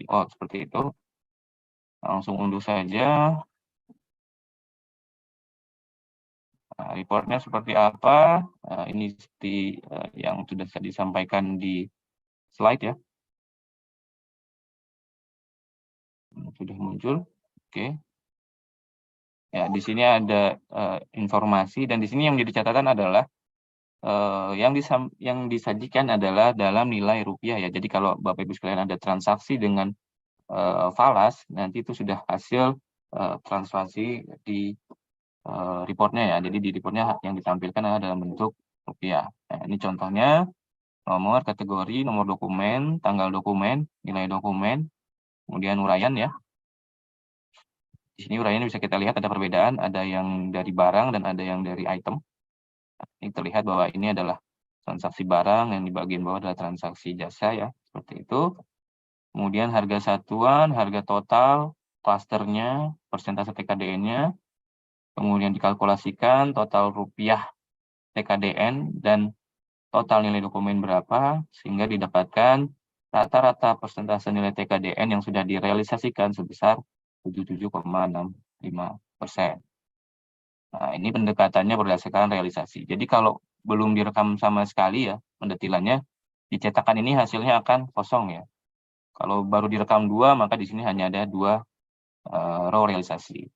Oh, seperti itu. Langsung unduh saja. Nah, reportnya seperti apa? Ini seperti yang sudah saya disampaikan di slide ya. Sudah muncul. Oke. Ya, di sini ada informasi dan di sini yang menjadi catatan adalah yang disajikan adalah dalam nilai rupiah ya. Jadi kalau Bapak Ibu sekalian ada transaksi dengan falas, nanti itu sudah hasil transaksi di reportnya ya. Jadi di reportnya yang ditampilkan adalah dalam bentuk rupiah. Nah, ini contohnya nomor, kategori, nomor dokumen, tanggal dokumen, nilai dokumen, kemudian uraian ya. Di sini uraiannya bisa kita lihat ada perbedaan, ada yang dari barang dan ada yang dari item. Ini terlihat bahwa ini adalah transaksi barang, yang di bagian bawah adalah transaksi jasa ya, seperti itu. Kemudian harga satuan, harga total, klasternya, persentase TKDN-nya, kemudian dikalkulasikan total rupiah TKDN dan total nilai dokumen berapa, sehingga didapatkan rata-rata persentase nilai TKDN yang sudah direalisasikan sebesar 77,65%. Nah, ini pendekatannya berdasarkan realisasi. Jadi kalau belum direkam sama sekali ya pendetilannya, dicetakan ini hasilnya akan kosong ya. Kalau baru direkam 2, maka di sini hanya ada 2 row realisasi.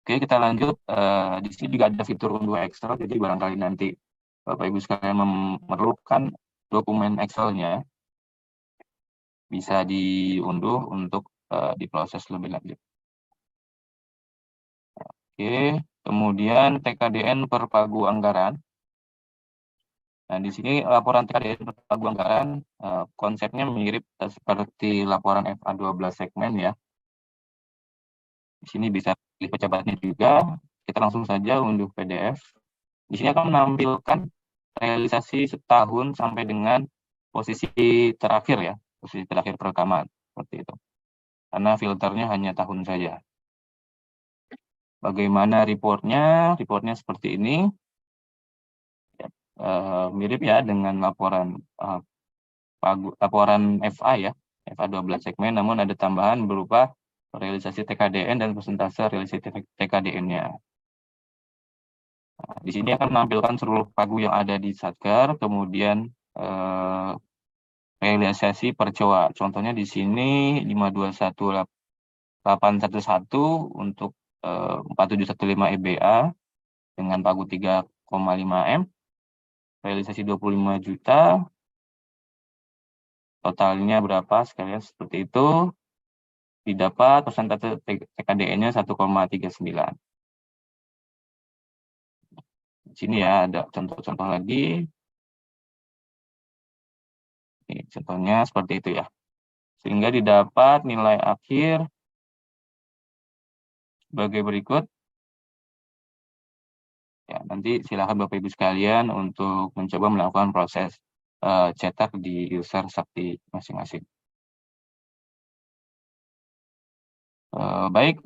Oke, kita lanjut. Di sini juga ada fitur unduh Excel, jadi barangkali nanti Bapak Ibu sekalian memerlukan dokumen Excel-nya, bisa diunduh untuk diproses lebih lanjut. Oke, kemudian TKDN per pagu anggaran. Nah, di sini laporan TKDN per pagu anggaran konsepnya mirip seperti laporan FA12 segmen ya. Di sini bisa pilih pejabatnya juga. Kita langsung saja unduh PDF. Di sini akan menampilkan realisasi setahun sampai dengan posisi terakhir ya, posisi terakhir perekaman seperti itu. Karena filternya hanya tahun saja. Bagaimana reportnya? Reportnya seperti ini. Mirip ya dengan laporan FA ya, FA12 segmen, namun ada tambahan berupa realisasi TKDN dan persentase realisasi TKDN-nya. Nah, di sini akan menampilkan seluruh pagu yang ada di Satker, kemudian realisasi percoa. Contohnya di sini 521811 untuk 4715 EBA dengan pagu 3,5 M, realisasi 25 juta, totalnya berapa sekalian seperti itu, didapat persentase TKDN-nya 1,39. Di sini ya ada contoh-contoh lagi. Ini contohnya seperti itu ya. Sehingga didapat nilai akhir sebagai berikut. Ya, nanti silakan Bapak Ibu sekalian untuk mencoba melakukan proses cetak di user Sakti masing-masing. Baik,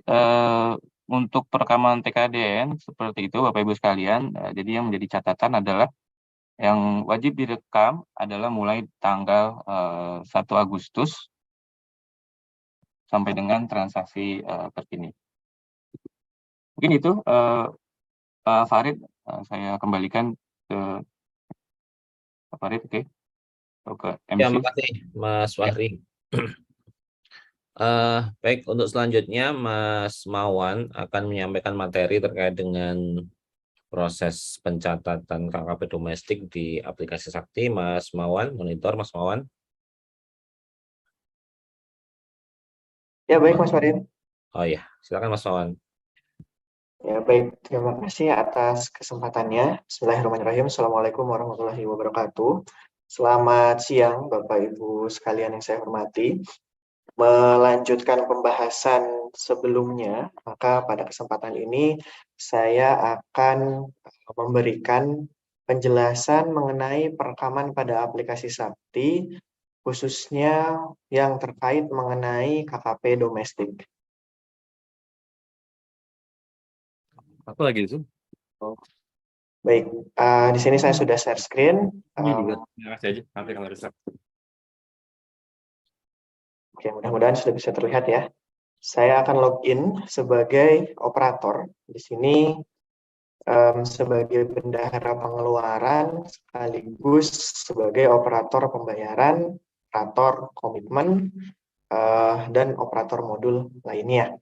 untuk perekaman TKDN seperti itu Bapak Ibu sekalian. Jadi yang menjadi catatan adalah yang wajib direkam adalah mulai tanggal 1 Agustus sampai dengan transaksi terkini. Mungkin itu Pak Farid, saya kembalikan ke Pak Farid, oke. Ke Ya, MC. makasih Mas Ya. Fahri. Baik, untuk selanjutnya Mas Mawan akan menyampaikan materi terkait dengan proses pencatatan KKP domestik di aplikasi Sakti. Mas Mawan, monitor Mas Mawan. Ya, baik Mas Farid. Oh ya, silakan Mas Mawan. Ya, baik. Terima kasih atas kesempatannya. Bismillahirrahmanirrahim. Assalamualaikum warahmatullahi wabarakatuh. Selamat siang Bapak Ibu sekalian yang saya hormati. Melanjutkan pembahasan sebelumnya, maka pada kesempatan ini saya akan memberikan penjelasan mengenai perekaman pada aplikasi Sakti, khususnya yang terkait mengenai KKP domestik. Aku lagi Zoom. Baik, di sini saya sudah share screen. Terima kasih aja, nanti kalau rusak. Oke, mudah-mudahan sudah bisa terlihat ya. Saya akan login sebagai operator. Di sini sebagai bendahara pengeluaran sekaligus sebagai operator pembayaran, operator komitmen, dan operator modul lainnya.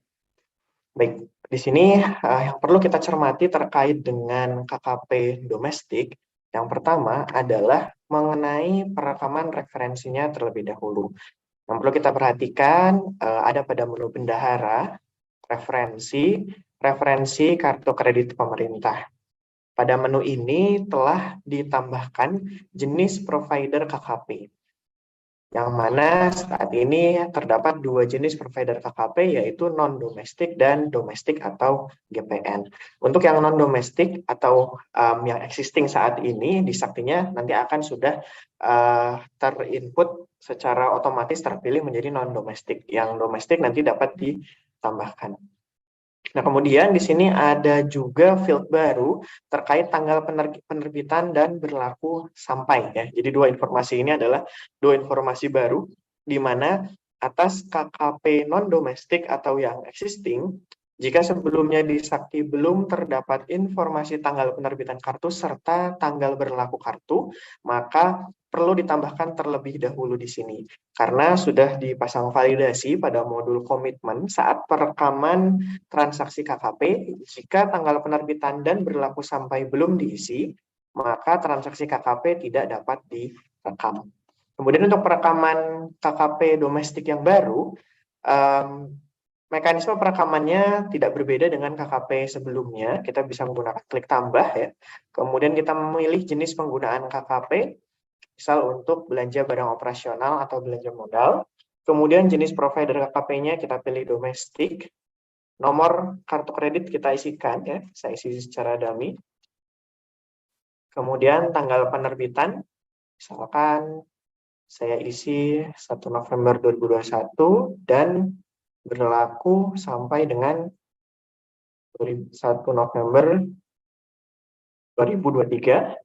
Baik, di sini yang perlu kita cermati terkait dengan KKP domestik, yang pertama adalah mengenai perekaman referensinya terlebih dahulu. Yang perlu kita perhatikan ada pada menu bendahara, referensi kartu kredit pemerintah. Pada menu ini telah ditambahkan jenis provider KKP. Yang mana saat ini terdapat dua jenis provider KKP, yaitu non-domestik dan domestik atau GPN. Untuk yang non-domestik atau yang existing saat ini di Saktinya nanti akan sudah terinput secara otomatis terpilih menjadi non-domestik. Yang domestik nanti dapat ditambahkan. Nah, kemudian di sini ada juga field baru terkait tanggal penerbitan dan berlaku sampai ya. Jadi dua informasi ini adalah dua informasi baru di mana atas KKP non-domestik atau yang existing, jika sebelumnya di Sakti belum terdapat informasi tanggal penerbitan kartu serta tanggal berlaku kartu, maka perlu ditambahkan terlebih dahulu di sini. Karena sudah dipasang validasi pada modul komitmen saat perekaman transaksi KKP, jika tanggal penerbitan dan berlaku sampai belum diisi, maka transaksi KKP tidak dapat direkam. Kemudian untuk perekaman KKP domestik yang baru, mekanisme perekamannya tidak berbeda dengan KKP sebelumnya. Kita bisa menggunakan klik tambah ya. Kemudian kita memilih jenis penggunaan KKP, misal untuk belanja barang operasional atau belanja modal. Kemudian jenis provider KKP-nya kita pilih domestik. Nomor kartu kredit kita isikan ya, saya isi secara dummy. Kemudian tanggal penerbitan, misalkan saya isi 1 November 2021 dan berlaku sampai dengan 1 November 2023.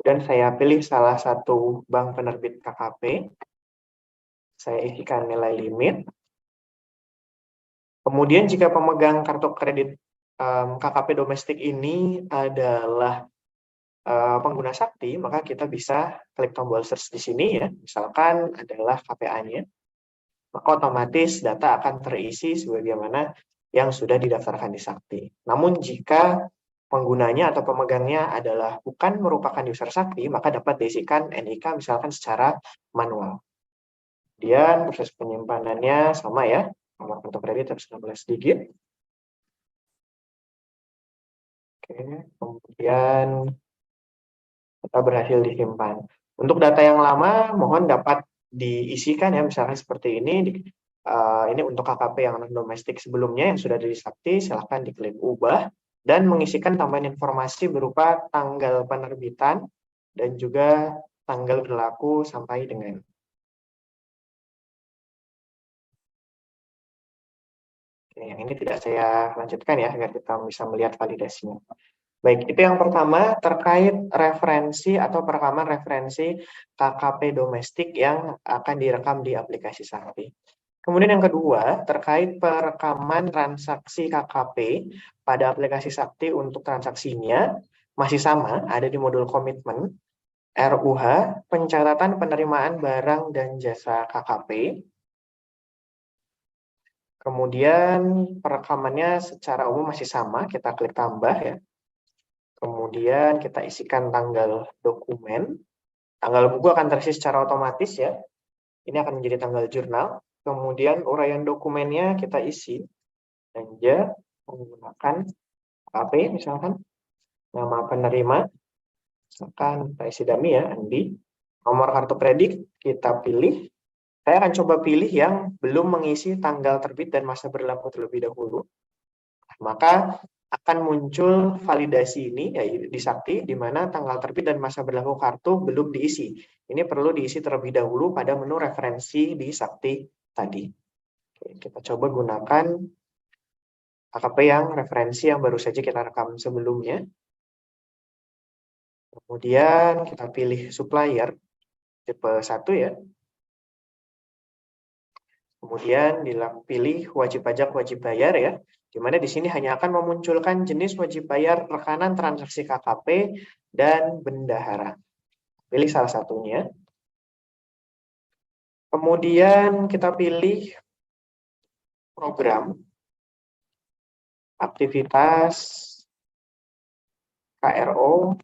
Dan saya pilih salah satu bank penerbit KKP. Saya isikan nilai limit. Kemudian jika pemegang kartu kredit KKP domestik ini adalah pengguna sakti, maka kita bisa klik tombol search di sini ya. Misalkan adalah KPA-nya, maka otomatis data akan terisi sebagaimana yang sudah didaftarkan di sakti. Namun jika penggunanya atau pemegangnya adalah bukan merupakan user sakti, maka dapat diisikan NIK misalkan secara manual. Kemudian proses penyimpanannya sama ya, nomor kartu kredit harus 16 digit. Oke, kemudian data berhasil disimpan. Untuk data yang lama, mohon dapat diisikan ya, misalkan seperti ini. Ini untuk KKP yang non-domestik sebelumnya yang sudah ada di Sakti, silahkan diklik ubah dan mengisikan tambahan informasi berupa tanggal penerbitan dan juga tanggal berlaku sampai dengan. Oke, yang ini tidak saya lanjutkan ya, agar kita bisa melihat validasinya. Baik, itu yang pertama terkait referensi atau perekaman referensi KKP domestik yang akan direkam di aplikasi Sakti. Kemudian yang kedua, terkait perekaman transaksi KKP pada aplikasi Sakti untuk transaksinya, masih sama, ada di modul komitmen, RUH, pencatatan penerimaan barang dan jasa KKP. Kemudian perekamannya secara umum masih sama, kita klik tambah ya. Kemudian kita isikan tanggal dokumen. Tanggal buku akan terisi secara otomatis ya. Ini akan menjadi tanggal jurnal. Kemudian uraian dokumennya kita isi. Belanja menggunakan KP misalkan. Nama penerima. Misalkan kita isi dummy ya, Andi. Nomor kartu kredit kita pilih. Saya akan coba pilih yang belum mengisi tanggal terbit dan masa berlaku terlebih dahulu. Maka akan muncul validasi ini ya, di Sakti, di mana tanggal terbit dan masa berlaku kartu belum diisi. Ini perlu diisi terlebih dahulu pada menu referensi di Sakti tadi. Oke, kita coba gunakan KKP yang referensi yang baru saja kita rekam sebelumnya. Kemudian kita pilih supplier tipe 1 ya. Kemudian pilih wajib pajak, wajib bayar ya. Di mana di sini hanya akan memunculkan jenis wajib bayar rekanan transaksi KKP dan bendahara. Pilih salah satunya. Kemudian kita pilih program, aktivitas, KRO,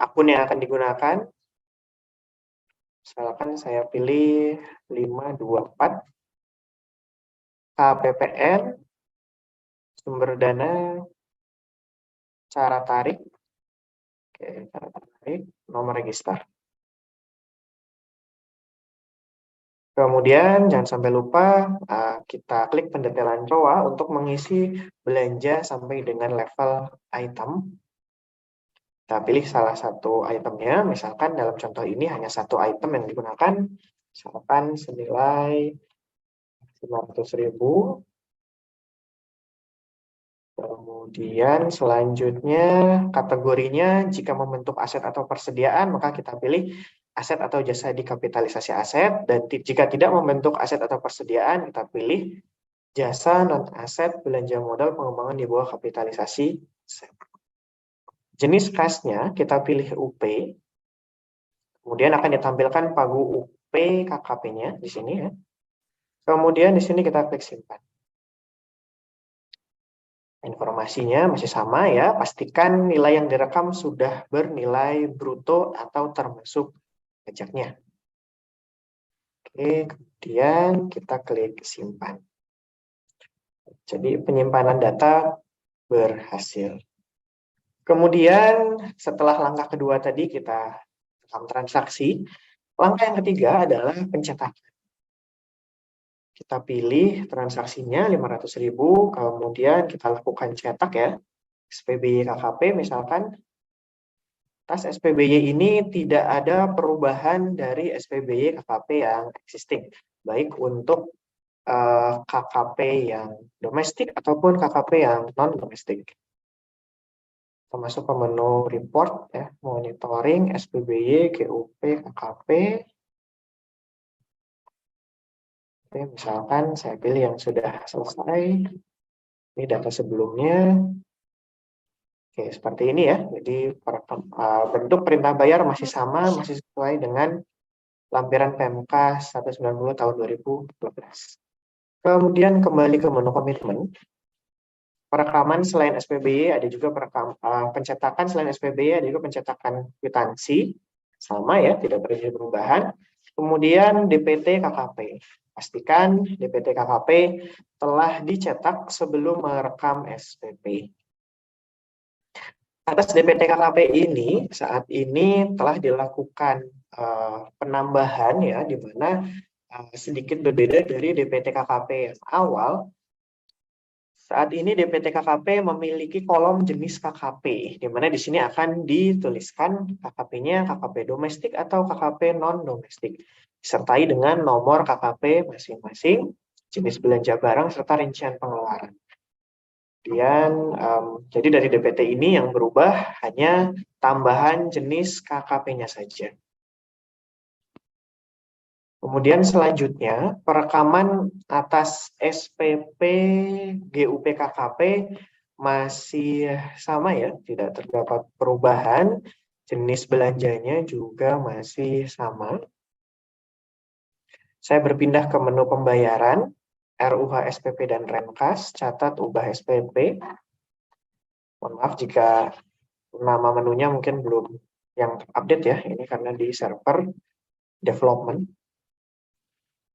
akun yang akan digunakan. Misalkan saya pilih 524, KPPN, sumber dana, cara tarik, oke, cara tarik, nomor register. Kemudian jangan sampai lupa kita klik pendetailan COA untuk mengisi belanja sampai dengan level item. Kita pilih salah satu itemnya, misalkan dalam contoh ini hanya satu item yang digunakan, misalkan senilai 500.000. Kemudian selanjutnya kategorinya jika membentuk aset atau persediaan maka kita pilih aset atau jasa dikapitalisasi aset, dan jika tidak membentuk aset atau persediaan kita pilih jasa non aset belanja modal pengembangan di bawah kapitalisasi aset. Jenis kasnya kita pilih UP. Kemudian akan ditampilkan pagu UP KKP-nya di sini ya. Kemudian di sini kita klik simpan. Informasinya masih sama ya, pastikan nilai yang direkam sudah bernilai bruto atau termasuk pajaknya. Oke, kemudian kita klik simpan. Jadi penyimpanan data berhasil. Kemudian setelah langkah kedua tadi kita rekam transaksi, langkah yang ketiga adalah pencetakan. Kita pilih transaksinya 500.000, kemudian kita lakukan cetak ya, SPBY KKP misalkan. Tas SPBY ini tidak ada perubahan dari SPBY KKP yang existing, baik untuk KKP yang domestik ataupun KKP yang non-domestik. Kita masuk ke menu report ya, monitoring SPBY, GUP, KKP. Oke, misalkan saya pilih yang sudah selesai. Ini data sebelumnya. Oke, seperti ini ya. Jadi bentuk perintah bayar masih sama, masih sesuai dengan lampiran PMK 190 tahun 2012. Kemudian kembali ke menu komitmen. Perekaman selain SPBY ada juga pencetakan selain SPBY ada juga pencetakan kwitansi. Sama ya, tidak terjadi perubahan. Kemudian DPT KKP. Pastikan DPT KKP telah dicetak sebelum merekam SPP. Atas DPT KKP ini, saat ini telah dilakukan penambahan ya, di mana sedikit berbeda dari DPT KKP yang awal. Saat ini DPT KKP memiliki kolom jenis KKP, di mana di sini akan dituliskan KKP-nya KKP domestik atau KKP non-domestik, disertai dengan nomor KKP masing-masing, jenis belanja barang, serta rincian pengeluaran. Kemudian, jadi dari DPT ini yang berubah hanya tambahan jenis KKP-nya saja. Kemudian selanjutnya, perekaman atas SPP GUP KKP masih sama ya, tidak terdapat perubahan. Jenis belanjanya juga masih sama. Saya berpindah ke menu pembayaran, RUH SPP dan Renkas, catat ubah SPP. Mohon maaf jika nama menunya mungkin belum yang update ya, ini karena di server development.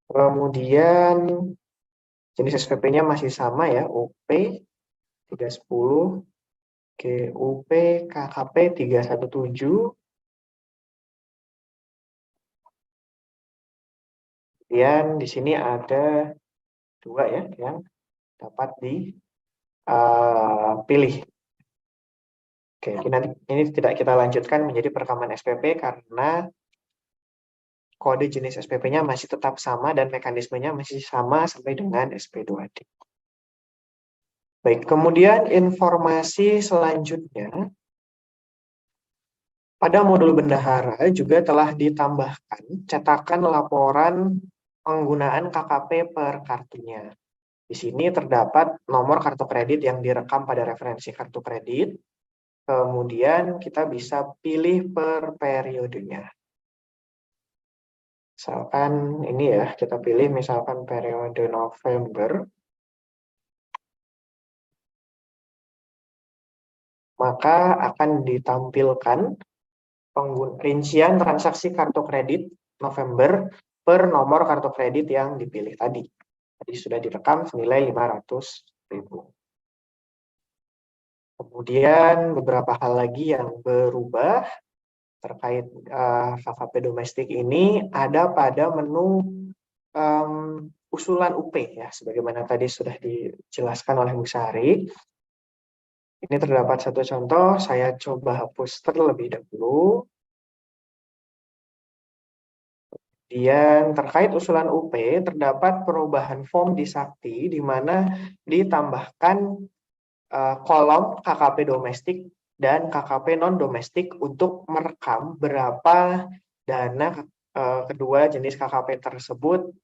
Kemudian jenis SPP-nya masih sama ya, UP 310, GUP KKP 317. Kemudian di sini ada dua ya yang dapat dipilih. Oke, ini tidak kita lanjutkan menjadi perekaman SPP karena kode jenis SPP-nya masih tetap sama dan mekanismenya masih sama sampai dengan SP2D. Baik, kemudian informasi selanjutnya, pada modul bendahara juga telah ditambahkan cetakan laporan penggunaan KKP per kartunya. Di sini terdapat nomor kartu kredit yang direkam pada referensi kartu kredit. Kemudian kita bisa pilih per periodenya. Misalkan ini ya, kita pilih misalkan periode November. Maka akan ditampilkan rincian transaksi kartu kredit November per nomor kartu kredit yang dipilih tadi. Tadi sudah direkam senilai 500.000. Kemudian beberapa hal lagi yang berubah terkait KKP domestik ini ada pada menu usulan UP ya, sebagaimana tadi sudah dijelaskan oleh Bu Sari. Ini terdapat satu contoh, saya coba hapus terlebih dahulu. Kemudian terkait usulan UP, terdapat perubahan form di Sakti, di mana ditambahkan kolom KKP domestik dan KKP non-domestik untuk merekam berapa dana kedua jenis KKP tersebut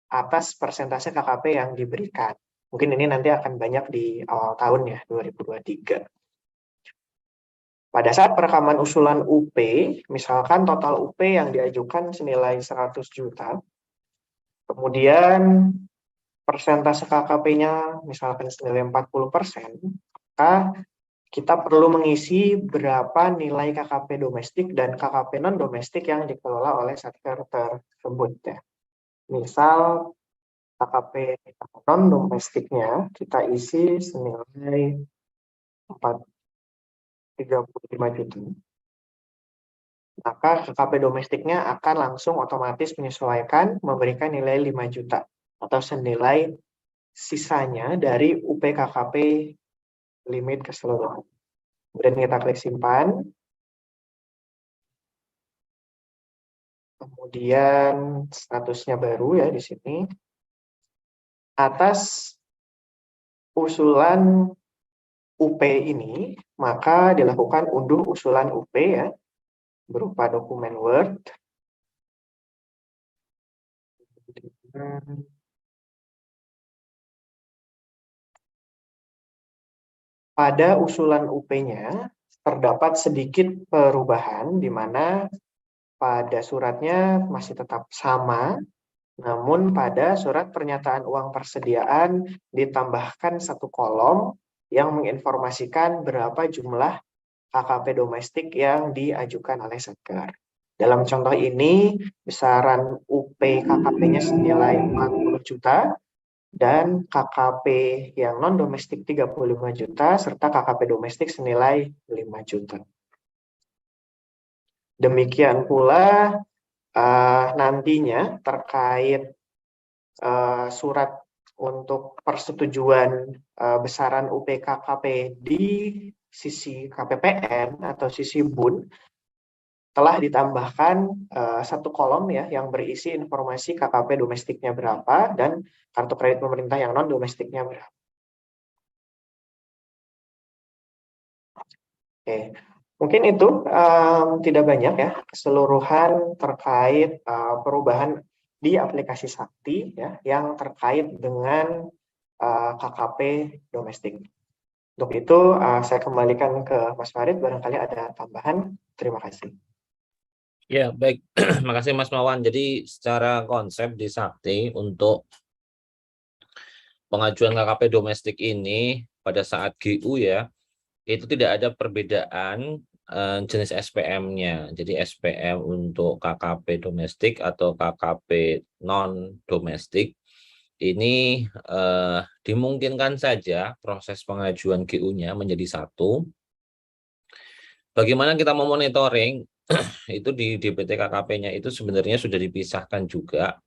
atas persentase KKP yang diberikan. Mungkin ini nanti akan banyak di awal tahun ya, 2023. Pada saat perekaman usulan UP, misalkan total UP yang diajukan senilai 100 juta, kemudian persentase KKP-nya misalkan senilai 40%, maka kita perlu mengisi berapa nilai KKP domestik dan KKP non-domestik yang dikelola oleh Satker tersebut. Ya. Misal KKP non-domestiknya kita isi senilai 35 juta. Maka KKP domestiknya akan langsung otomatis menyesuaikan memberikan nilai 5 juta atau senilai sisanya dari UP KKP limit keseluruhan. Kemudian kita klik simpan. Kemudian statusnya baru ya di sini. Atas usulan UP ini, maka dilakukan unduh usulan UP ya, berupa dokumen Word. pada usulan UP-nya terdapat sedikit perubahan di mana pada suratnya masih tetap sama, namun pada surat pernyataan uang persediaan ditambahkan satu kolom yang menginformasikan berapa jumlah KKP domestik yang diajukan oleh Satker. Dalam contoh ini, besaran UP KKP-nya senilai 40 juta, dan KKP yang non-domestik 35 juta, serta KKP domestik senilai 5 juta. Demikian pula nantinya terkait surat untuk persetujuan besaran UP KKP di sisi KPPN atau sisi BUN, telah ditambahkan satu kolom ya yang berisi informasi KKP domestiknya berapa dan kartu kredit pemerintah yang non domestiknya berapa. Oke, mungkin itu tidak banyak ya keseluruhan terkait perubahan di aplikasi Sakti ya yang terkait dengan KKP domestik. Untuk itu saya kembalikan ke Mas Farid, barangkali ada tambahan. Terima kasih. Ya, baik. Makasih Mas Mawan. Jadi secara konsep di Sakti untuk pengajuan KKP domestik ini pada saat GU ya, itu tidak ada perbedaan jenis SPM-nya. Jadi SPM untuk KKP domestik atau KKP non-domestik ini dimungkinkan saja proses pengajuan GU-nya menjadi satu. Bagaimana kita memonitoring itu di DPT KKP-nya itu sebenarnya sudah dipisahkan juga.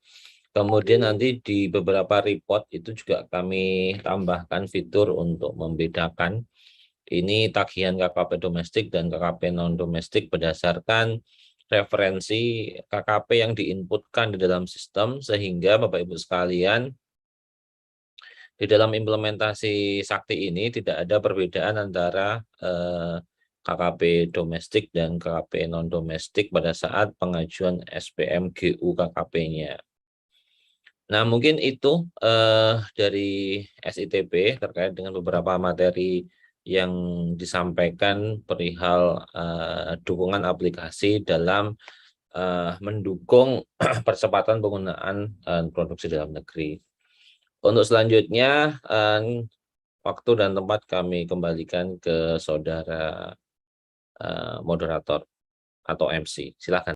Kemudian nanti di beberapa report itu juga kami tambahkan fitur untuk membedakan ini tagihan KKP domestik dan KKP non-domestik berdasarkan referensi KKP yang diinputkan di dalam sistem, sehingga Bapak Ibu sekalian di dalam implementasi Sakti ini tidak ada perbedaan antara KKP domestik dan KKP non-domestik pada saat pengajuan SPM GU KKP-nya. Nah, mungkin itu dari SITB terkait dengan beberapa materi yang disampaikan perihal dukungan aplikasi dalam mendukung percepatan penggunaan produksi dalam negeri. Untuk selanjutnya, waktu dan tempat kami kembalikan ke saudara moderator atau MC. Silakan.